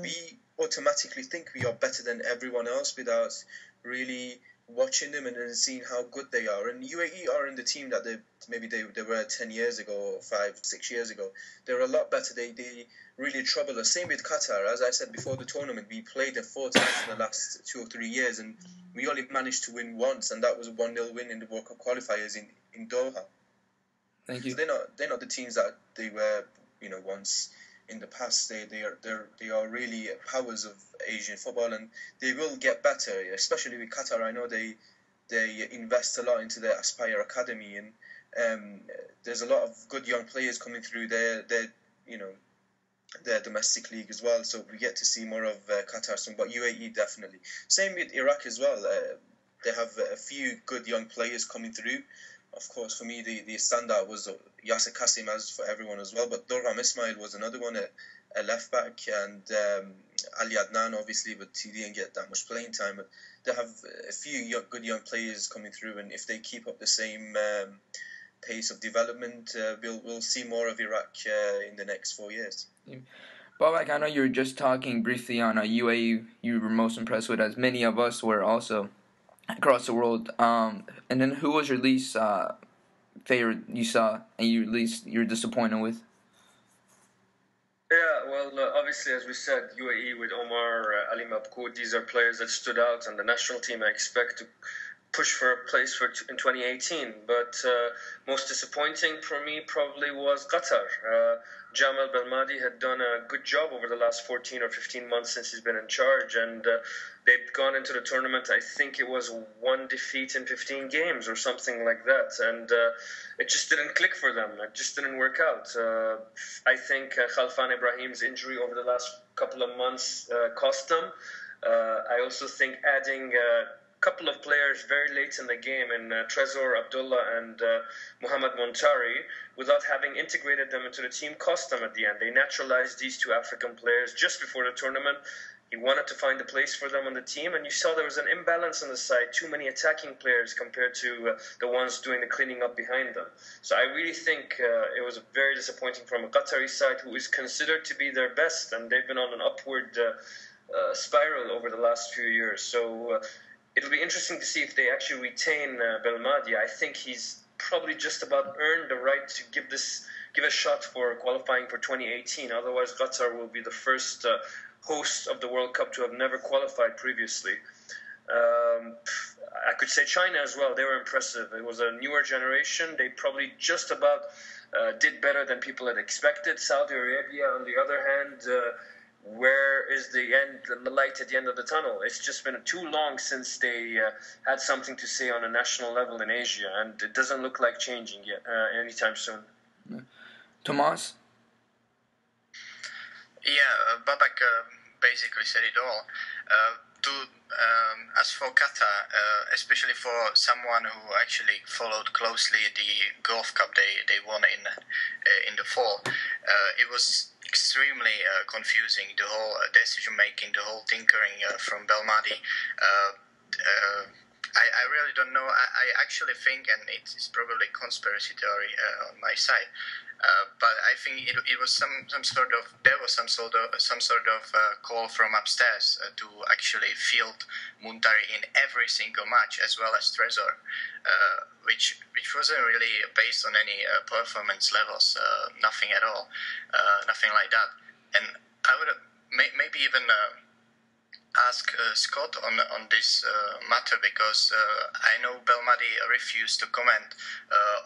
We automatically think we are better than everyone else without really watching them and then seeing how good they are. And UAE are in the team that they were 10 years ago or 5-6 years ago. They're a lot better. They really trouble us. Same with Qatar. As I said before the tournament, we played them 4 times in the last 2 or 3 years, and we only managed to win once, and that was a 1-0 win in the World Cup qualifiers in Doha. Thank you. So they're not the teams that they were once in the past. They are really powers of Asian football, and they will get better, especially with Qatar. I know they invest a lot into their Aspire Academy, and there's a lot of good young players coming through their domestic league as well. So we get to see more of Qatar soon, but UAE definitely. Same with Iraq as well. they have a few good young players coming through. Of course, for me, the standout was Yasser Kasim, as for everyone as well. But Dorham Ismail was another one, a left back, and Ali Adnan, obviously, but he didn't get that much playing time. But they have a few good young players coming through, and if they keep up the same pace of development, we'll see more of Iraq in the next 4 years. Babak, I know you were just talking briefly on UAE you were most impressed with, as many of us were also across the world. And then who was your least favorite you saw and you're disappointed with? Yeah, well, obviously, as we said, UAE with Omar, Ali Mabkoud, these are players that stood out, and the national team I expect to push for a place in 2018. But most disappointing for me probably was Qatar. Jamal Belmadi had done a good job over the last 14 or 15 months since he's been in charge, and they'd gone into the tournament, I think it was 1 defeat in 15 games or something like that, and it just didn't click for them. It just didn't work out. I think Khalfan Ibrahim's injury over the last couple of months cost them. I also think adding couple of players very late in the game in Trezor Abdullah and Mohamed Montari, without having integrated them into the team, cost them at the end. They naturalized these 2 African players just before the tournament. He wanted to find a place for them on the team, and you saw there was an imbalance on the side, too many attacking players compared to the ones doing the cleaning up behind them. So I really think it was very disappointing from a Qatari side, who is considered to be their best, and they've been on an upward spiral over the last few years. So it'll be interesting to see if they actually retain Belmadi. I think he's probably just about earned the right to give a shot for qualifying for 2018. Otherwise, Qatar will be the first host of the World Cup to have never qualified previously. I could say China as well. They were impressive. It was a newer generation. They probably just about did better than people had expected. Saudi Arabia, on the other hand, where is the light at the end of the tunnel? It's just been too long since they had something to say on a national level in Asia, and it doesn't look like changing yet anytime soon. Tomas? Yeah, Babak basically said it all. As for Qatar, especially for someone who actually followed closely the Gulf Cup they won in the fall, it was extremely confusing, the whole decision making, the whole tinkering from Belmadi. I really don't know. I actually think, and it's probably conspiracy theory on my side, but I think it was some sort of call from upstairs to actually field Montari in every single match, as well as Trezor, which wasn't really based on any performance levels, nothing at all, nothing like that. And I would maybe even ask Scott on this matter, because I know Belmadi refused to comment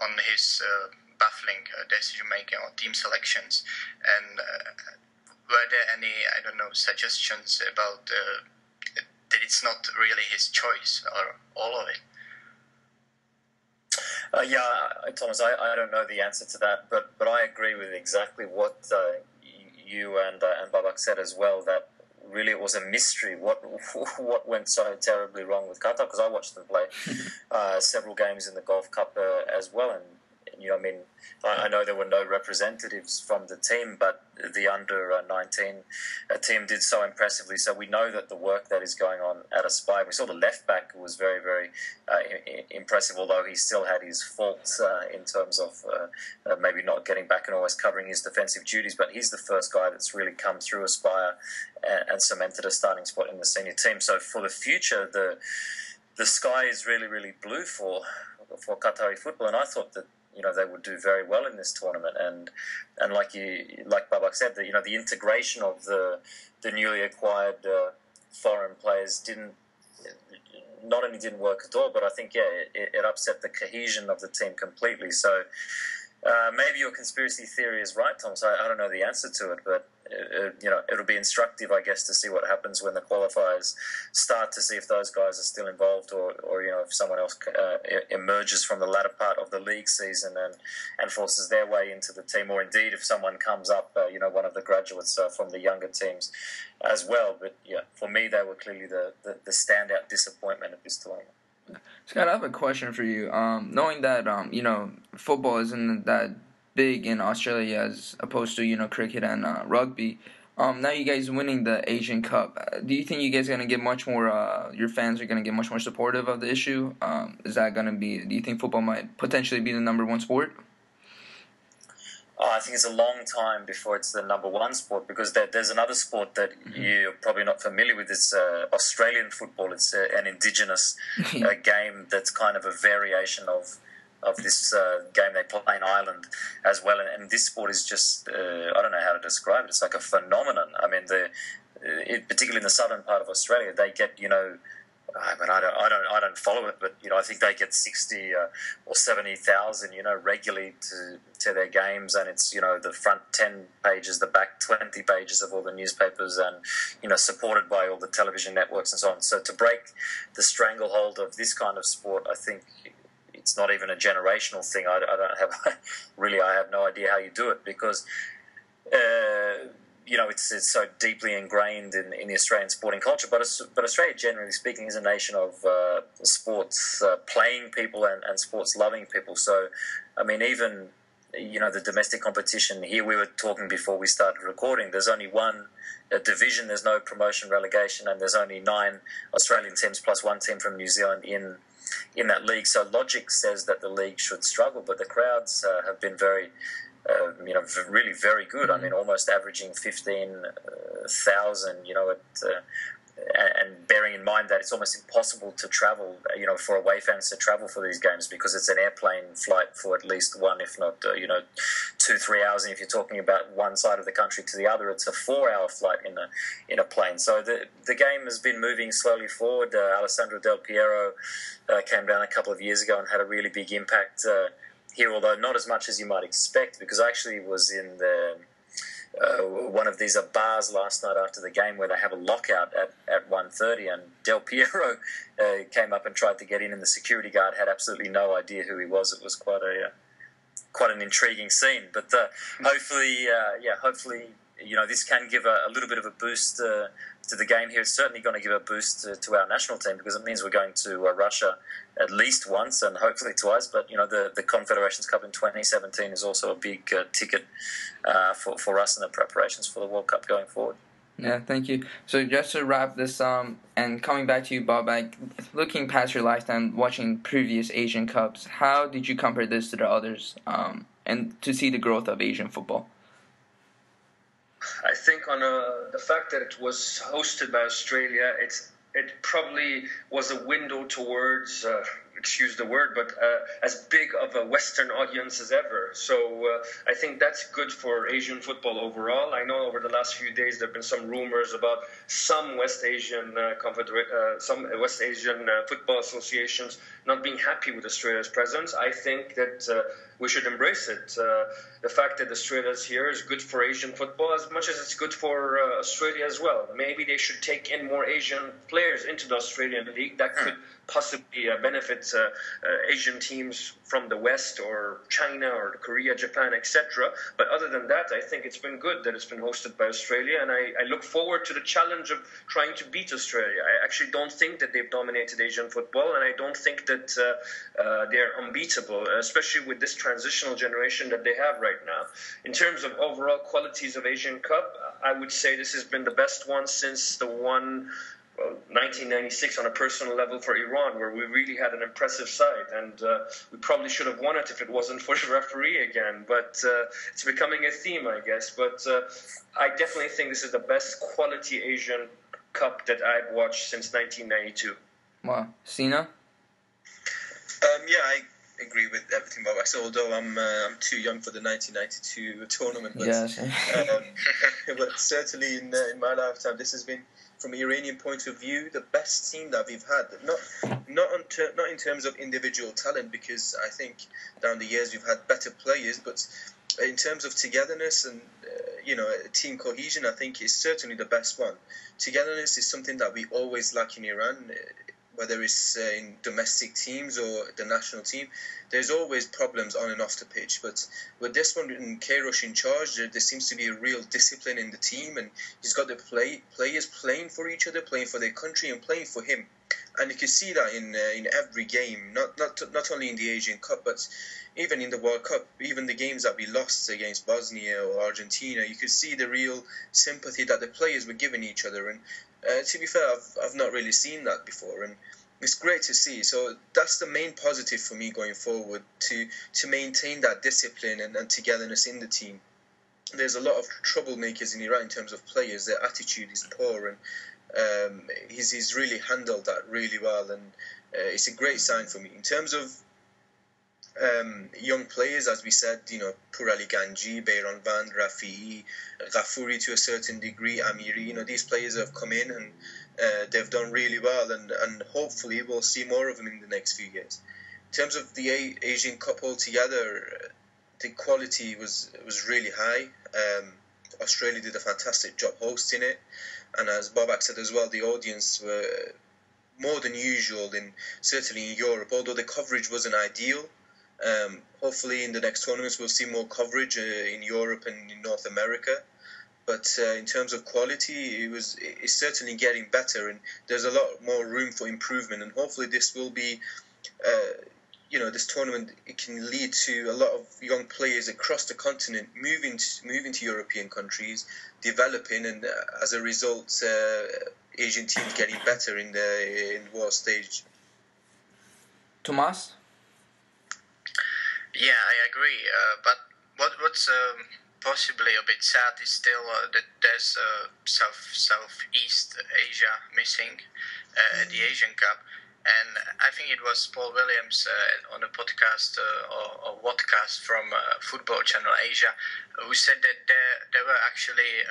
on his baffling decision making on team selections. And were there any, I don't know, suggestions about that it's not really his choice, or all of it? Yeah, Thomas, I don't know the answer to that, but I agree with exactly what you and Babak said as well, that really it was a mystery what went so terribly wrong with Qatar, because I watched them play several games in the Gulf Cup as well, and I mean, I know there were no representatives from the team, but the under-19 team did so impressively. So we know that the work that is going on at Aspire. We saw the left back was very, very impressive, although he still had his faults in terms of maybe not getting back and always covering his defensive duties. But he's the first guy that's really come through Aspire and cemented a starting spot in the senior team. So for the future, the sky is really, really blue for Qatari football, and I thought that they would do very well in this tournament, and like Babak said, that the integration of the newly acquired foreign players not only didn't work at all, but I think it upset the cohesion of the team completely. So maybe your conspiracy theory is right, Tom. So I don't know the answer to it, but it'll be instructive, I guess, to see what happens when the qualifiers start, to see if those guys are still involved, or if someone else emerges from the latter part of the league season and forces their way into the team, or indeed if someone comes up, one of the graduates from the younger teams as well. But yeah, for me, they were clearly the standout disappointment of this tournament. Scott, I have a question for you. Knowing that football isn't that big in Australia as opposed to cricket and rugby. Now you guys winning the Asian Cup. Do you think you guys are gonna get much more? Your fans are gonna get much more supportive of the issue. Is that gonna be? Do you think football might potentially be the number one sport? Oh, I think it's a long time before it's the number one sport, because there's another sport that you're probably not familiar with. It's Australian football. It's an indigenous game that's kind of a variation of this game they play in Ireland as well. And this sport is just, I don't know how to describe it. It's like a phenomenon. I mean, particularly in the southern part of Australia, they get, I mean, I don't follow it, but I think they get 60 or 70,000, regularly to their games, and it's the front 10 pages, the back 20 pages of all the newspapers, and supported by all the television networks and so on. So to break the stranglehold of this kind of sport, I think it's not even a generational thing. I don't have really. I have no idea how you do it, because it's so deeply ingrained in the Australian sporting culture. But Australia, generally speaking, is a nation of sports playing people and sports loving people. So, I mean, even the domestic competition here, we were talking before we started recording, there's only one division, there's no promotion relegation, and there's only 9 Australian teams plus 1 team from New Zealand in that league. So logic says that the league should struggle, but the crowds have been very really very good. I mean, almost averaging 15,000, and bearing in mind that it's almost impossible to travel, for away fans to travel for these games, because it's an airplane flight for at least 1, if not, 2-3 hours. And if you're talking about one side of the country to the other, it's a 4-hour flight in a plane. So the game has been moving slowly forward. Alessandro Del Piero came down a couple of years ago and had a really big impact here, although not as much as you might expect, because I actually was in one of these bars last night after the game, where they have a lockout at 1:30, and Del Piero came up and tried to get in, and the security guard had absolutely no idea who he was. It was quite an intriguing scene. But hopefully, this can give a little bit of a boost to the game here. It's certainly going to give a boost to our national team, because it means we're going to Russia at least once and hopefully twice. But the Confederations Cup in 2017 is also a big ticket for us in the preparations for the World Cup going forward. Yeah, thank you. So just to wrap this and coming back to you, Bob, looking past your lifetime, watching previous Asian Cups, how did you compare this to the others, and to see the growth of Asian football? I think on the fact that it was hosted by Australia, it probably was a window towards, excuse the word, but as big of a Western audience as ever. So I think that's good for Asian football overall. I know over the last few days there have been some rumors about some West Asian football associations not being happy with Australia's presence. I think that we should embrace it. The fact that Australia's here is good for Asian football as much as it's good for Australia as well. Maybe they should take in more Asian players into the Australian league. That could possibly benefit Asian teams from the West, or China, or Korea, Japan, etc. But other than that, I think it's been good that it's been hosted by Australia, and I look forward to the challenge of trying to beat Australia. I actually don't think that they've dominated Asian football, and I don't think that they're unbeatable, especially with this transitional generation that they have right now. In terms of overall qualities of Asian Cup, I would say this has been the best one since the one 1996 on a personal level for Iran, where we really had an impressive side, and we probably should have won it if it wasn't for the referee again, but it's becoming a theme, I guess. But I definitely think this is the best quality Asian Cup that I've watched since 1992. Wow. Sina? I agree with everything Bob said, although I'm too young for the 1992 tournament, but, yes. But certainly in my lifetime, this has been, from an Iranian point of view, the best team that we've had. Not in terms of individual talent, because I think down the years we've had better players, but in terms of togetherness and team cohesion, I think it's certainly the best one. Togetherness is something that we always lack in Iran. Whether it's in domestic teams or the national team, there's always problems on and off the pitch. But with this one, in Kairosh in charge, there seems to be a real discipline in the team, and he's got the players playing for each other, playing for their country, and playing for him. and you can see that in every game, not only in the Asian Cup, but even in the World Cup, even the games that we lost against Bosnia or Argentina, you could see the real sympathy that the players were giving each other. And to be fair, I've not really seen that before, and it's great to see. So that's the main positive for me going forward, to maintain that discipline and togetherness in the team. There's a lot of troublemakers in Iran in terms of players. Their attitude is poor, and he's really handled that really well, and it's a great sign for me. In terms of young players, as we said, Purali Ganji, Bayron Van, Rafi'i, Ghafouri to a certain degree, Amiri, these players have come in and they've done really well, and hopefully we'll see more of them in the next few years. In terms of the Asian Cup altogether, the quality was really high. Australia did a fantastic job hosting it, and as Babak said as well, the audience were more than usual, certainly in Europe, although the coverage wasn't ideal. Hopefully in the next tournaments we'll see more coverage in Europe and in North America. But in terms of quality, it's certainly getting better, and there's a lot more room for improvement. And hopefully this will be, this tournament, it can lead to a lot of young players across the continent moving to European countries, developing, and as a result, Asian teams getting better in the world stage. Tomas? Yeah, I agree. But what's possibly a bit sad is still that there's Southeast Asia missing at the Asian Cup. And I think it was Paul Williams on a podcast or podcast from Football Channel Asia who said that there were actually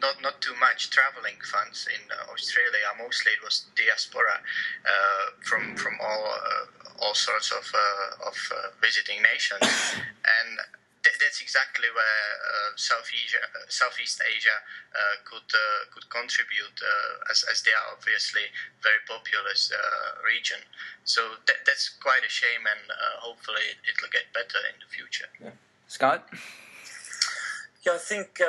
not too much traveling funds in Australia. Mostly it was diaspora from all sorts of visiting nations, and that's exactly where Southeast Asia could contribute, as they are obviously very populous region. So that's quite a shame, and hopefully it'll get better in the future. Yeah. Scott? Yeah, I think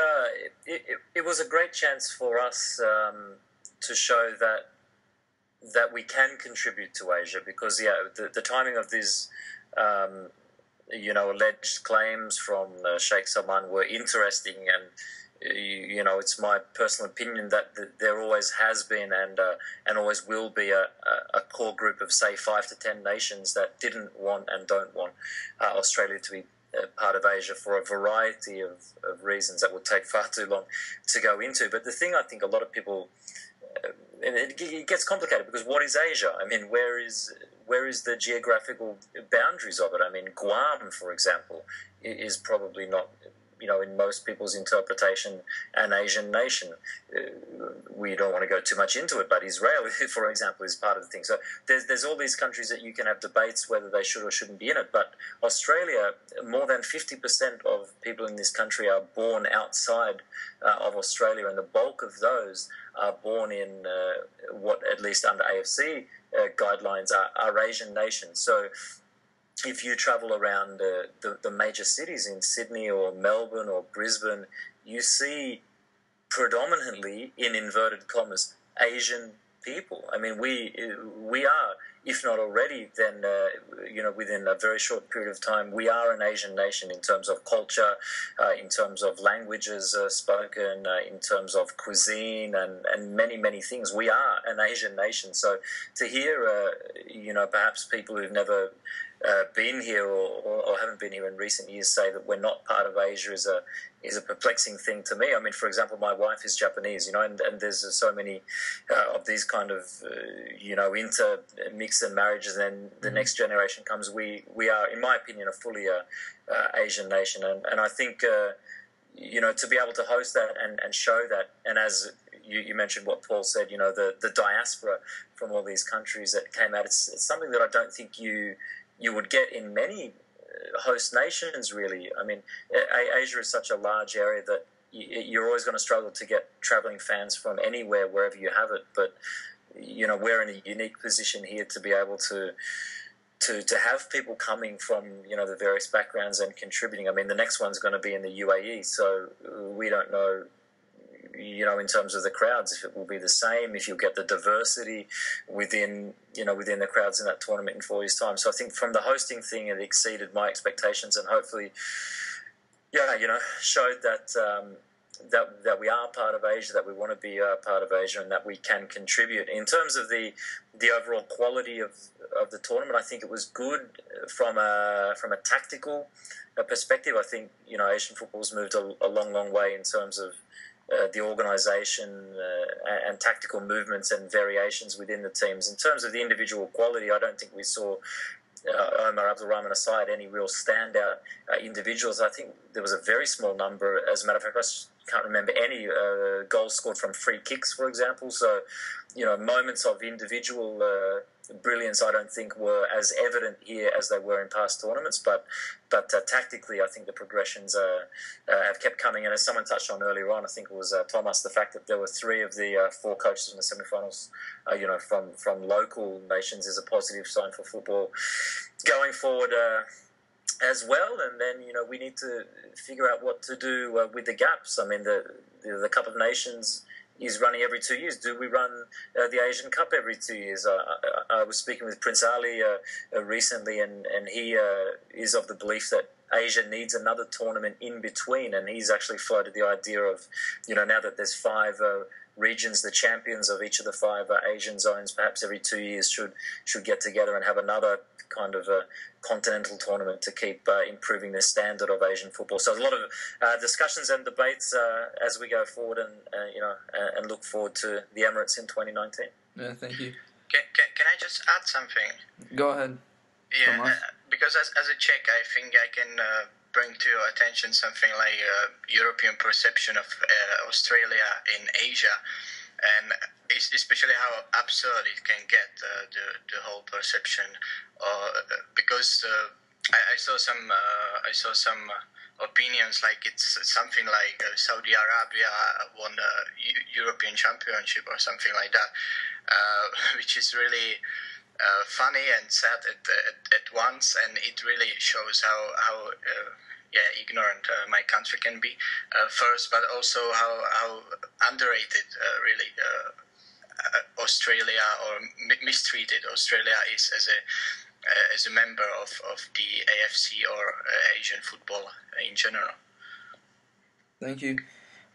it was a great chance for us to show that we can contribute to Asia, because the timing of these alleged claims from Sheikh Salman were interesting, and it's my personal opinion that there always has been and always will be a core group of, say, 5 to 10 nations that didn't want and don't want Australia to be part of Asia for a variety of reasons that would take far too long to go into. But the thing I think a lot of people, and it gets complicated, because what is Asia? I mean, where is the geographical boundaries of it? I mean, Guam, for example, is probably not, in most people's interpretation, an Asian nation. We don't want to go too much into it, but Israel, for example, is part of the thing. So there's all these countries that you can have debates whether they should or shouldn't be in it. But Australia, more than 50% of people in this country are born outside of Australia, and the bulk of those are born in what, at least under AFC guidelines, are Asian nations. So if you travel around the major cities in Sydney or Melbourne or Brisbane, you see predominantly, in inverted commas, Asian people. I mean, we are, if not already, then within a very short period of time, we are an Asian nation in terms of culture, in terms of languages spoken, in terms of cuisine, and many things. We are an Asian nation. So to hear, perhaps people who've never been here or haven't been here in recent years say that we're not part of Asia is a perplexing thing to me. I mean, for example, my wife is Japanese, and there's so many of these kind of intermix and marriages, and then the next generation comes. We are, in my opinion, a fully Asian nation, and I think to be able to host that and show that, and as you mentioned what Paul said, the diaspora from all these countries that came out, it's something that I don't think you would get in many host nations, really. I mean, Asia is such a large area that you're always going to struggle to get travelling fans from anywhere, wherever you have it. But, we're in a unique position here to be able to have people coming from, the various backgrounds and contributing. I mean, the next one's going to be in the UAE, so we don't know in terms of the crowds, if it will be the same, if you'll get the diversity within the crowds in that tournament in 4 years' time. So I think from the hosting thing, it exceeded my expectations, and hopefully, showed that we are part of Asia, that we want to be part of Asia, and that we can contribute. In terms of the overall quality of the tournament, I think it was good from a tactical perspective. I think Asian football's moved a long way in terms of the organisation and tactical movements and variations within the teams. In terms of the individual quality, I don't think we saw, Omar Abdulrahman aside, any real standout individuals. I think there was a very small number. As a matter of fact, I can't remember any goals scored from free kicks, for example. So, moments of individual brilliance, I don't think were as evident here as they were in past tournaments. But tactically, I think the progressions have kept coming. And as someone touched on earlier on, I think it was Tomas, the fact that there were 3 of the 4 coaches in the semi-finals, from local nations, is a positive sign for football going forward as well. And then we need to figure out what to do with the gaps. I mean, the Cup of Nations is running every 2 years. Do we run the Asian Cup every 2 years? I was speaking with Prince Ali recently, and he is of the belief that Asia needs another tournament in between, and he's actually floated the idea of, now that there's 5 regions, the champions of each of the 5 Asian zones, perhaps every 2 years should get together and have another kind of a continental tournament to keep improving the standard of Asian football. So there's a lot of discussions and debates as we go forward, and look forward to the Emirates in 2019. Yeah, thank you. Can I just add something? Go ahead. Yeah, because as a Czech, I think I can bring to your attention something like European perception of Australia in Asia, and especially how absurd it can get, the whole perception. Because I saw some opinions like it's something like Saudi Arabia won a European Championship or something like that, which is really funny and sad at once, and it really shows how ignorant my country can be first, but also how underrated really Australia, or mistreated Australia is as a member of the AFC or Asian football in general. Thank you.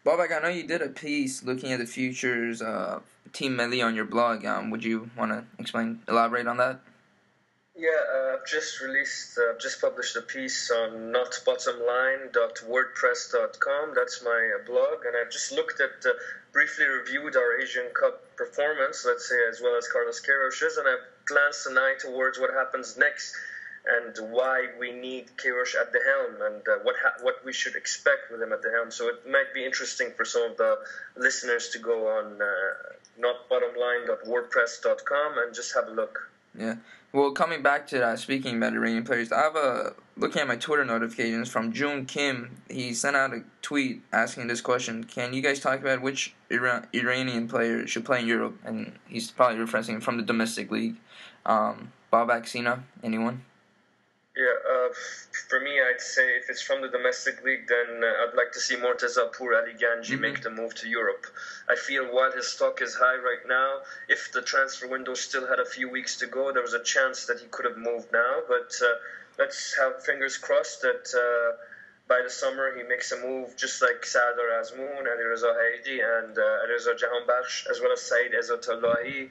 Bobak, I know you did a piece looking at the futures Team Melli on your blog. Would you want to elaborate on that? Yeah, I've just published a piece on notbottomline.wordpress.com. That's my blog, and I've just briefly reviewed our Asian Cup performance, let's say, as well as Carlos Queiroz's, and I've glanced tonight towards what happens next and why we need Queiroz at the helm, and what we should expect with him at the helm. So it might be interesting for some of the listeners to go on notbottomline.wordpress.com and just have a look. Yeah. Well, coming back to that, speaking about Iranian players, I have looking at my Twitter notifications from June Kim. He sent out a tweet asking this question: can you guys talk about which Iranian player should play in Europe? And he's probably referencing from the domestic league. Bobak, Sina, anyone? Yeah, for me, I'd say if it's from the domestic league, then I'd like to see Morteza Pour Ali Ganji make the move to Europe. I feel while his stock is high right now, if the transfer window still had a few weeks to go, there was a chance that he could have moved now. But let's have fingers crossed that by the summer he makes a move just like Sardar Azmoun, Ali Reza Haidi, and Ali Reza Jahanbakhsh, as well as Saeed Ezzatullahi,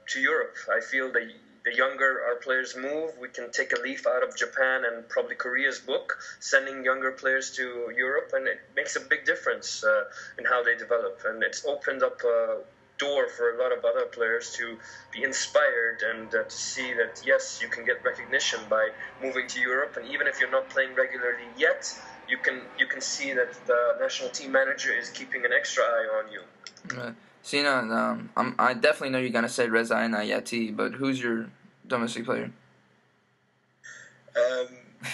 to Europe. I feel the younger our players move, we can take a leaf out of Japan and probably Korea's book, sending younger players to Europe, and it makes a big difference in how they develop. And it's opened up a door for a lot of other players to be inspired and to see that, yes, you can get recognition by moving to Europe. And even if you're not playing regularly yet, you can see that the national team manager is keeping an extra eye on you. Right. Sina, I definitely know you're going to say Reza Inayati, but who's your domestic player?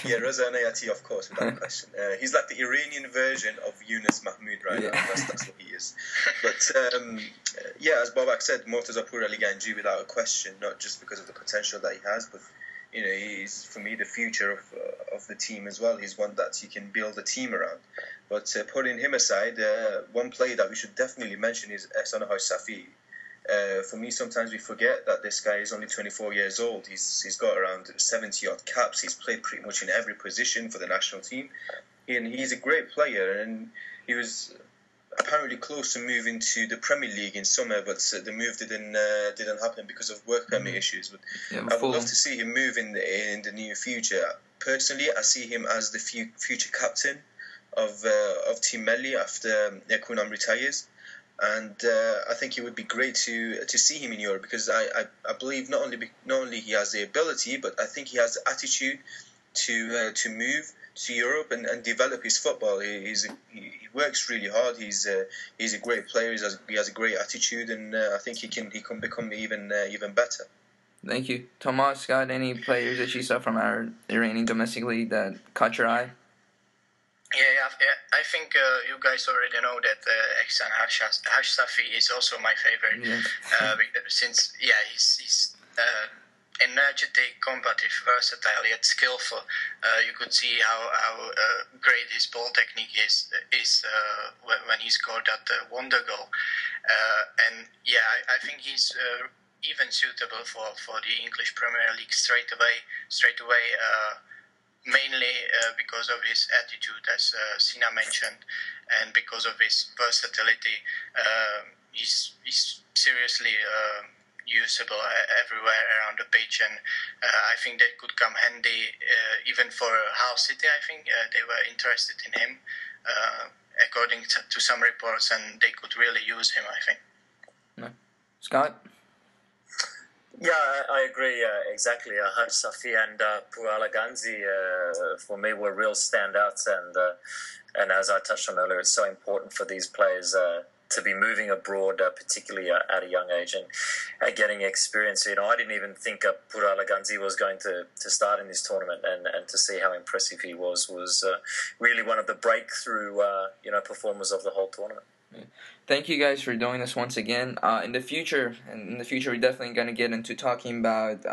Yeah, Reza Inayati, of course, without question. He's like the Iranian version of Yunus Mahmoud right now. That's what he is. But, as Bobak said, Morteza Pour Ali Ganji, without a question, not just because of the potential that he has, but, he's, for me, the future of the team as well. He's one that you can build a team around. But putting him aside, one player that we should definitely mention is Sina Saemian. For me, sometimes we forget that this guy is only 24 years old. He's got around 70-odd caps. He's played pretty much in every position for the national team. And he's a great player. And he was apparently close to moving to the Premier League in summer, but the move didn't happen because of work permit issues. But I would love to see him move in the near future. Personally, I see him as the future captain of Team Melli after Kunam retires. And I think it would be great to see him in Europe, because I believe not only he has the ability, but I think he has the attitude to move to Europe and develop his football. He works really hard. He's a great player. He has a great attitude, and I think he can become even better. Thank you, Tomas. Scott, any players that you saw from our Iranian domestic league that caught your eye? Yeah, I think you guys already know that Ehsan Hashsafi is also my favorite. Yes. Since he's energetic, combative, versatile, yet skillful. You could see how great his ball technique is when he scored that wonder goal. And I think he's even suitable for the English Premier League straight away. Mainly because of his attitude, as Sina mentioned, and because of his versatility. He's seriously usable everywhere around the pitch, and I think that could come handy even for Hull City. I think they were interested in him, according to some reports, and they could really use him, I think. No. Scott? Yeah, I agree exactly. Haj Safi and Puala Ganzi, for me, were real standouts. And as I touched on earlier, it's so important for these players to be moving abroad, particularly at a young age, and getting experience. I didn't even think Puala Ganzi was going to start in this tournament, and to see how impressive he was really one of the breakthrough performers of the whole tournament. Thank you guys for doing this once again. In the future, we're definitely going to get into talking about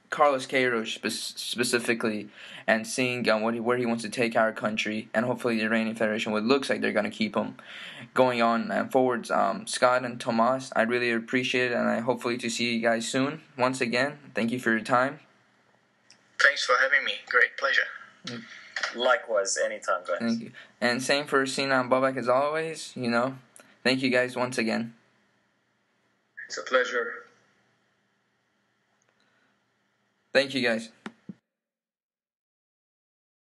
Carlos Queiroz specifically, and seeing where he wants to take our country, and hopefully the Iranian Federation, what looks like they're going to keep him going on forwards. Scott and Tomas, I really appreciate it, and I hopefully to see you guys soon. Once again, thank you for your time. Thanks for having me. Great pleasure. Likewise, anytime, guys. Thank you. And same for Sina and Babak as always. Thank you guys once again. It's a pleasure. Thank you guys.